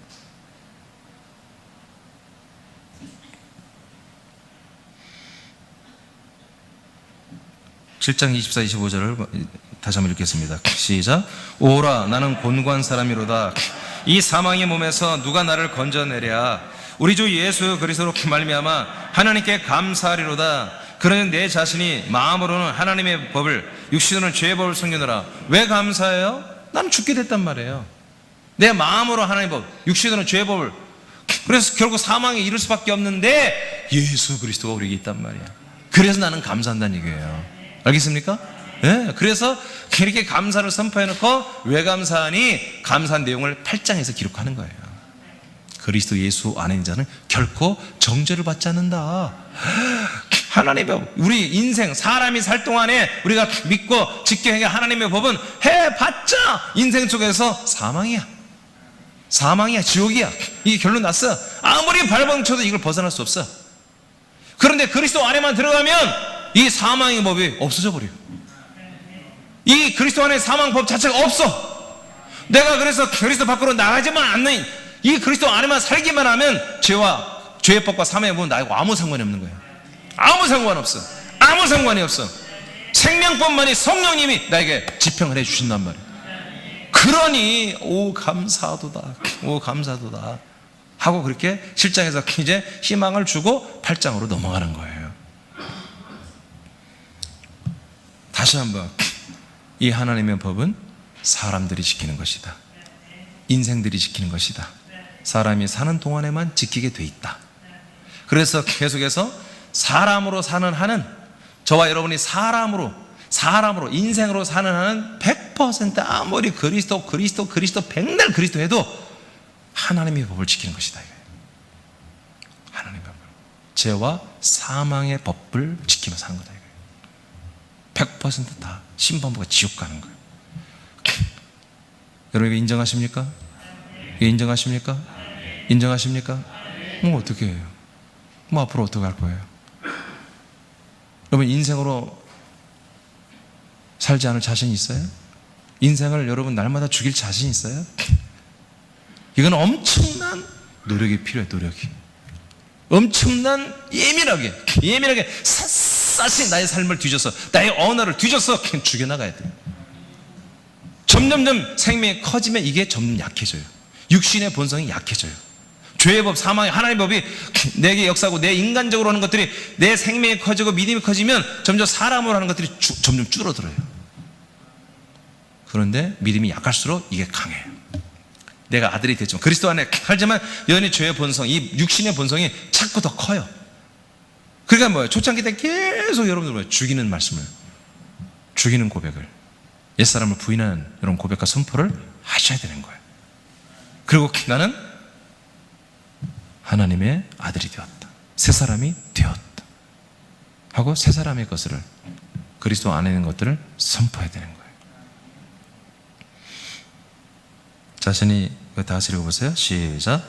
(7장 24, 25절을) 다시 한번 읽겠습니다. 시작. 오라, 나는 곤고한 사람이로다. 이 사망의 몸에서 누가 나를 건져내랴. 우리 주 예수 그리스도로 말미암아 하나님께 감사하리로다. 그러니 내 자신이 마음으로는 하나님의 법을, 육신으로는 죄의 법을 섬기노라. 왜 감사해요? 나는 죽게 됐단 말이에요. 내 마음으로 하나님의 법, 육신으로는 죄의 법을, 그래서 결국 사망에 이를 수밖에 없는데 예수 그리스도가 우리에게 있단 말이야. 그래서 나는 감사한다는 얘기예요. 알겠습니까? 네, 그래서 이렇게 감사를 선포해놓고 왜 감사하니? 감사한 내용을 8장에서 기록하는 거예요. 그리스도 예수 안에 있는 자는 결코 정죄를 받지 않는다. 하나님의 법, 우리 인생 사람이 살 동안에 우리가 믿고 지켜야 할 하나님의 법은 해봤자 인생 속에서 사망이야. 사망이야, 지옥이야. 이게 결론 났어. 아무리 발버둥쳐도 이걸 벗어날 수 없어. 그런데 그리스도 안에만 들어가면 이 사망의 법이 없어져 버려요. 이 그리스도 안에 사망법 자체가 없어. 내가 그래서 그리스도 밖으로 나가지만 않는 이 그리스도 안에만 살기만 하면 죄의 법과 사망의 법은 나하고 아무 상관이 없는 거예요. 아무 상관없어. 아무 상관이 없어. 생명법만이 성령님이 나에게 지평을 해 주신단 말이에요. 그러니 오 감사도다, 오 감사도다 하고 그렇게 7장에서 이제 희망을 주고 8장으로 넘어가는 거예요. 다시 한번, 이 하나님의 법은 사람들이 지키는 것이다. 인생들이 지키는 것이다. 사람이 사는 동안에만 지키게 돼 있다. 그래서 계속해서 사람으로 사는 한은, 저와 여러분이 사람으로 인생으로 사는 한은 100% 아무리 그리스도 백날 그리스도 해도 하나님의 법을 지키는 것이다. 하나님의 법을, 죄와 사망의 법을 지키면서 사는 거다. 100% 다 심판부가 지옥 가는 거예요. 여러분 이거 인정하십니까? 이거 인정하십니까? 인정하십니까? 뭐 어떻게 해요? 뭐 앞으로 어떻게 할 거예요? 여러분 인생으로 살지 않을 자신 있어요? 인생을 여러분 날마다 죽일 자신 있어요? 이건 엄청난 노력이 필요해요. 노력이 엄청난 예민하게 샅샅이 나의 삶을 뒤져서, 나의 언어를 뒤져서 그냥 죽여나가야 돼요. 점점점 생명이 커지면 이게 점점 약해져요. 육신의 본성이 약해져요. 죄의 법, 사망의 하나님의 법이 내게 역사하고 내 인간적으로 하는 것들이, 내 생명이 커지고 믿음이 커지면 점점 사람으로 하는 것들이 점점 줄어들어요. 그런데 믿음이 약할수록 이게 강해요. 내가 아들이 됐지만, 그리스도 안에 살지만 여전히 죄의 본성, 이 육신의 본성이 자꾸 더 커요. 그러니까 뭐예요? 초창기 때 계속 여러분들 뭐예요? 죽이는 말씀을, 죽이는 고백을, 옛사람을 부인하는 이런 고백과 선포를 하셔야 되는 거예요. 그리고 나는 하나님의 아들이 되었다, 새 사람이 되었다 하고 새 사람의 것을, 그리스도 안에 있는 것들을 선포해야 되는 거예요. 자신이 다 같이 읽어보세요. 시작.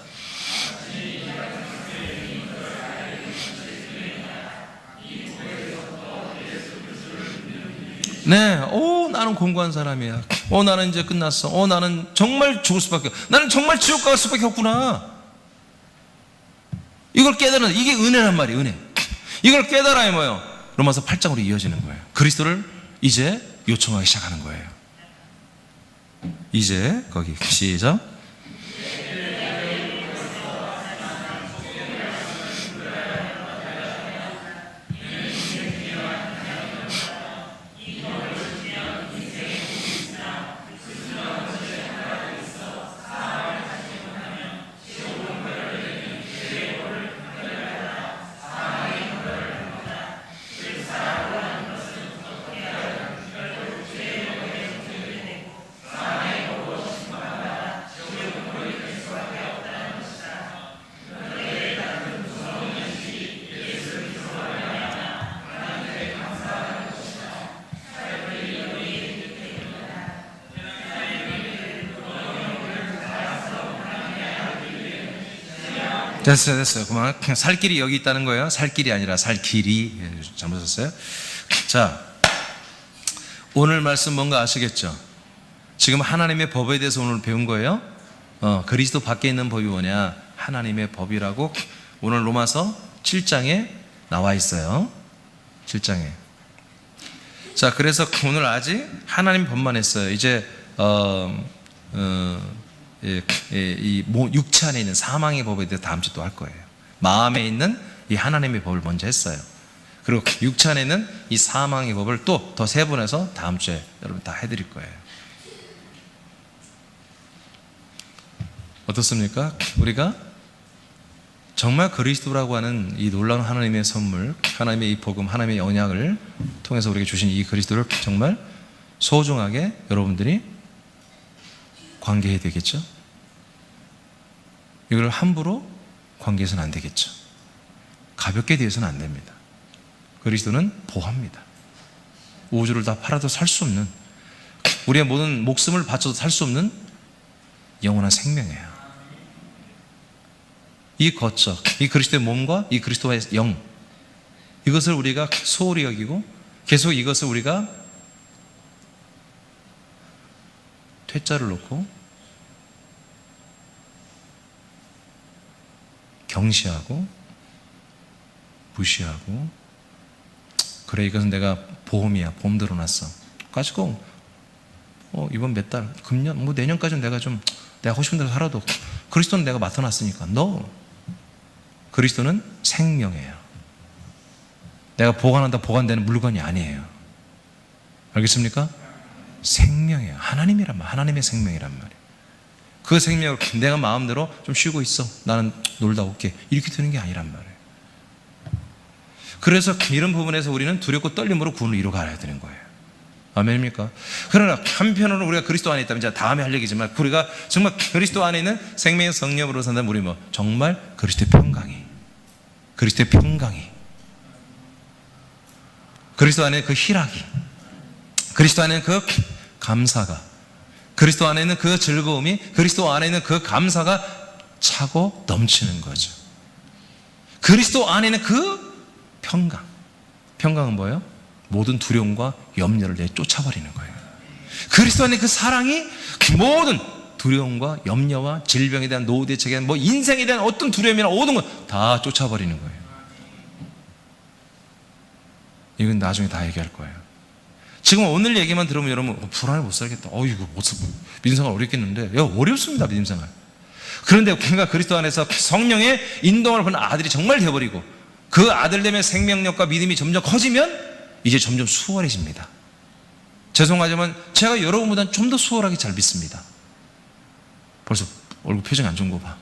네, 나는 공부한 사람이야. 나는 이제 끝났어. 나는 정말 죽을 수밖에 없어. 나는 정말 지옥 갈 수밖에 없구나. 이걸 깨달은, 이게 은혜란 말이에요. 은혜. 이걸 깨달아야 뭐예요? 로마서 8장으로 이어지는 거예요. 그리스도를 이제 요청하기 시작하는 거예요. 이제 거기 시작. 됐어요. 그만. 그냥 살 길이 여기 있다는 거예요. 살 길이 아니라 살 길이. 잘못 썼어요. 자, 오늘 말씀 뭔가 아시겠죠? 지금 하나님의 법에 대해서 오늘 배운 거예요. 그리스도 밖에 있는 법이 뭐냐? 하나님의 법이라고 오늘 로마서 7장에 나와 있어요. 7장에. 자, 그래서 오늘 아직 하나님 법만 했어요. 이제 이 육체 안에 있는 사망의 법에 대해서 다음 주에 또 할 거예요. 마음에 있는 이 하나님의 법을 먼저 했어요. 그리고 육체 안에 있는 이 사망의 법을 또 더 세분해서 다음 주에 여러분 다 해드릴 거예요. 어떻습니까? 우리가 정말 그리스도라고 하는 이 놀라운 하나님의 선물, 하나님의 이 복음, 하나님의 언약을 통해서 우리에게 주신 이 그리스도를 정말 소중하게 여러분들이 관계해야 되겠죠? 이걸 함부로 관계해서는 안 되겠죠? 가볍게 대해서는 안 됩니다. 그리스도는 보합니다. 우주를 다 팔아도 살 수 없는, 우리의 모든 목숨을 바쳐도 살 수 없는 영원한 생명이에요. 이 거처, 이 그리스도의 몸과 이 그리스도의 영, 이것을 우리가 소홀히 여기고 계속 이것을 우리가 퇴짜를 놓고 경시하고 무시하고, 그래 이것은 내가 보험이야, 보험 들어놨어 가지고 이번 몇 달, 금년, 내년까지는 내가 하고 싶은 대로 살아도 그리스도는 내가 맡아놨으니까. 그리스도는 생명이에요. 내가 보관한다 보관되는 물건이 아니에요. 알겠습니까? 생명이에요. 하나님이란 말, 하나님의 생명이란 말이에요. 그 생명을 내가 마음대로 좀 쉬고 있어, 나는 놀다 올게, 이렇게 되는 게 아니란 말이에요. 그래서 이런 부분에서 우리는 두렵고 떨림으로 구원을 이루어가야 되는 거예요. 아멘입니까? 그러나 한편으로는 우리가 그리스도 안에 있다면, 이제 다음에 할 얘기지만, 우리가 정말 그리스도 안에 있는 생명의 성령으로 산다면 우리 정말 그리스도의 평강이, 그리스도의 평강이, 그리스도 안에 그 희락이, 그리스도 안에 그 감사가, 그리스도 안에 있는 그 즐거움이, 그리스도 안에 있는 그 감사가 차고 넘치는 거죠. 그리스도 안에 있는 그 평강. 평강은 뭐예요? 모든 두려움과 염려를 쫓아버리는 거예요. 그리스도 안에 그 사랑이 모든 두려움과 염려와 질병에 대한 노후 대책에 대한 인생에 대한 어떤 두려움이나 모든 걸 다 쫓아버리는 거예요. 이건 나중에 다 얘기할 거예요. 지금 오늘 얘기만 들으면 여러분 불안해 못 살겠다. 이거 믿음 생활 어렵겠는데. 어렵습니다, 믿음 생활. 그런데 우리가 그리스도 안에서 성령의 인도를 받는 아들이 정말 되어버리고, 그 아들됨의 생명력과 믿음이 점점 커지면 이제 점점 수월해집니다. 죄송하지만 제가 여러분보다는 좀 더 수월하게 잘 믿습니다. 벌써 얼굴 표정이 안 좋은 거 봐.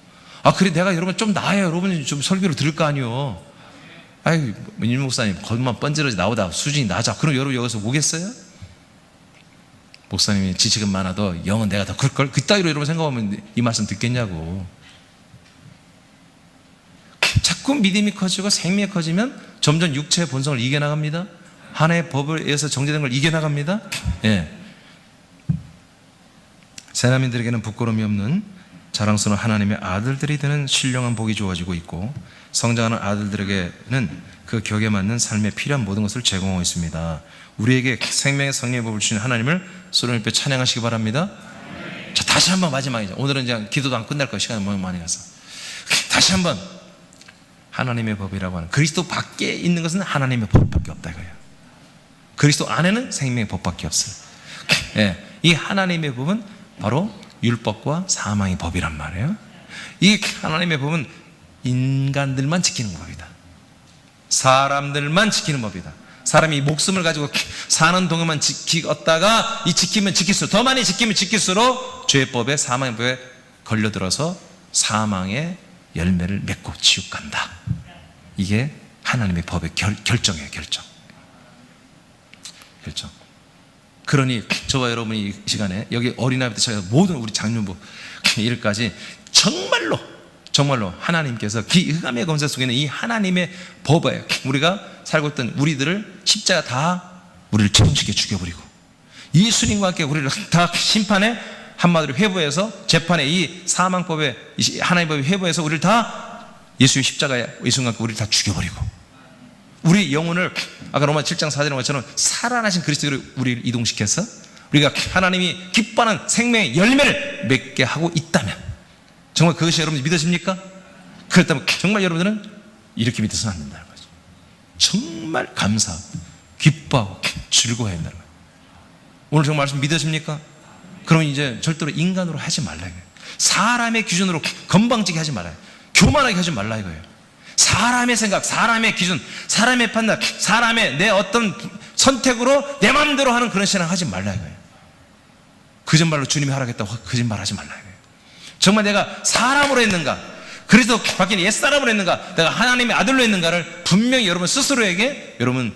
그래 내가 여러분 좀 나아야 여러분이 좀 설교를 들을 거 아니요. 임 목사님 겉만 번지러지 나오다 수준이 낮아, 그럼 여러분 여기서 오겠어요? 목사님이 지식은 많아도 영은 내가 더 클걸? 그따위로 여러분 생각하면 이 말씀 듣겠냐고. 자꾸 믿음이 커지고 생명이 커지면 점점 육체의 본성을 이겨나갑니다. 하나의 법에 의해서 정죄된 걸 이겨나갑니다. 세라민들에게는 부끄러움이 없는 자랑스러운 하나님의 아들들이 되는 신령한 복이 주어지고 있고, 성장하는 아들들에게는 그 격에 맞는 삶에 필요한 모든 것을 제공하고 있습니다. 우리에게 생명의 성령의 법을 주신 하나님을 소리를 뼈 찬양하시기 바랍니다. 자, 다시 한번 마지막이죠. 오늘은 이제 기도도 안 끝날 거예요. 시간이 너무 많이 가서. 다시 한번 하나님의 법이라고 하는, 그리스도 밖에 있는 것은 하나님의 법밖에 없다 이거예요. 그리스도 안에는 생명의 법밖에 없어요. 이 하나님의 법은 바로 율법과 사망의 법이란 말이에요. 이 하나님의 법은 인간들만 지키는 법이다. 사람들만 지키는 법이다. 사람이 목숨을 가지고 사는 동안만 지키었다가 이 지키면 지킬수록, 더 많이 지키면 지킬수록 죄법에, 사망의 법에 걸려들어서 사망의 열매를 맺고 지옥 간다. 이게 하나님의 법의 결정이에요. 결정. 그러니 저와 여러분이 이 시간에 여기 어린아이부터 시작해서 모든 우리 장년부 일까지 정말로 하나님께서 기흑암의 검사 속에는 이 하나님의 법에 우리가 살고 있던 우리들을 십자가 다 우리를 처형시켜 죽여버리고, 예수님과 함께 우리를 다 심판에 한마디로 회부해서, 재판에 이 사망법에 하나님의 법에 회부해서 우리를 다 예수의 십자가에 예수님과 함께 우리를 다 죽여버리고, 우리 영혼을 아까 로마 7장 4절의 것처럼 살아나신 그리스도로 우리를 이동시켜서 우리가 하나님이 기뻐하는 생명의 열매를 맺게 하고 있다면, 정말 그것이 여러분이 믿으십니까? 그렇다면 정말 여러분들은 이렇게 믿어서는 안 된다는 거죠. 정말 감사하고 기뻐하고 즐거워해야 된다는 거예요. 오늘 정말 말씀 믿으십니까? 그러면 이제 절대로 인간으로 하지 말라 이거예요. 사람의 기준으로 건방지게 하지 말아요. 교만하게 하지 말라 이거예요. 사람의 생각, 사람의 기준, 사람의 판단, 사람의 내 어떤 선택으로 내 마음대로 하는 그런 신앙 하지 말라 이거예요. 거짓말로 주님이 하라겠다고 거짓말 하지 말라 이거예요. 정말 내가 사람으로 했는가, 그래서 밖에 옛사람으로 했는가, 내가 하나님의 아들로 했는가를 분명히 여러분 스스로에게 여러분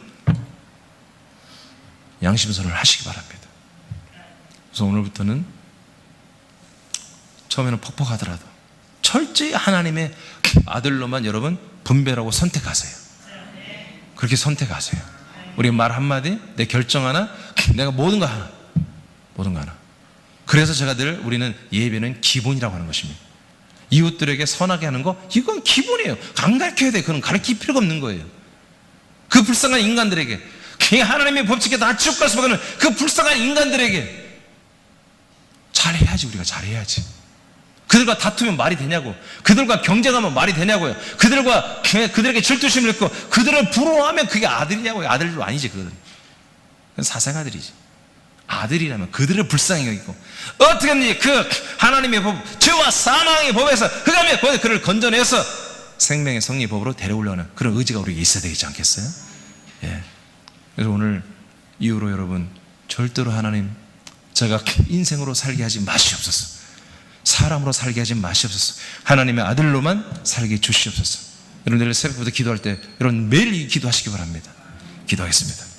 양심선언을 하시기 바랍니다. 그래서 오늘부터는 처음에는 퍽퍽하더라도 철저히 하나님의 아들로만 여러분 분별하고 선택하세요. 그렇게 선택하세요. 우리 말 한마디, 내 결정 하나, 내가 모든 거 하나. 그래서 제가 늘 우리는 예배는 기본이라고 하는 것입니다. 이웃들에게 선하게 하는 거, 이건 기본이에요. 안 가르쳐야 돼. 그건 가르칠 필요가 없는 거예요. 그 불쌍한 인간들에게, 하나님의 법칙에 다 지옥 갈 수밖에 없는 그 불쌍한 인간들에게 잘해야지. 우리가 잘해야지. 그들과 다투면 말이 되냐고, 그들과 경쟁하면 말이 되냐고요. 그들에게 질투심을 있고 그들을 부러워하면 그게 아들이냐고요. 아들도 아니지. 그건 사생아들이지. 아들이라면 그들을 불쌍히 여기고, 어떻게 하는지 그 하나님의 법, 죄와 사망의 법에서 흑암의 법에 그를 건져내서 생명의 성리의 법으로 데려오려는 그런 의지가 우리에게 있어야 되지 않겠어요? 예. 그래서 오늘 이후로 여러분, 절대로 하나님, 제가 인생으로 살게 하지 마시옵소서. 사람으로 살게 하지 마시옵소서. 하나님의 아들로만 살게 주시옵소서. 여러분 내일 새벽부터 기도할 때 여러분 매일 기도하시기 바랍니다. 기도하겠습니다.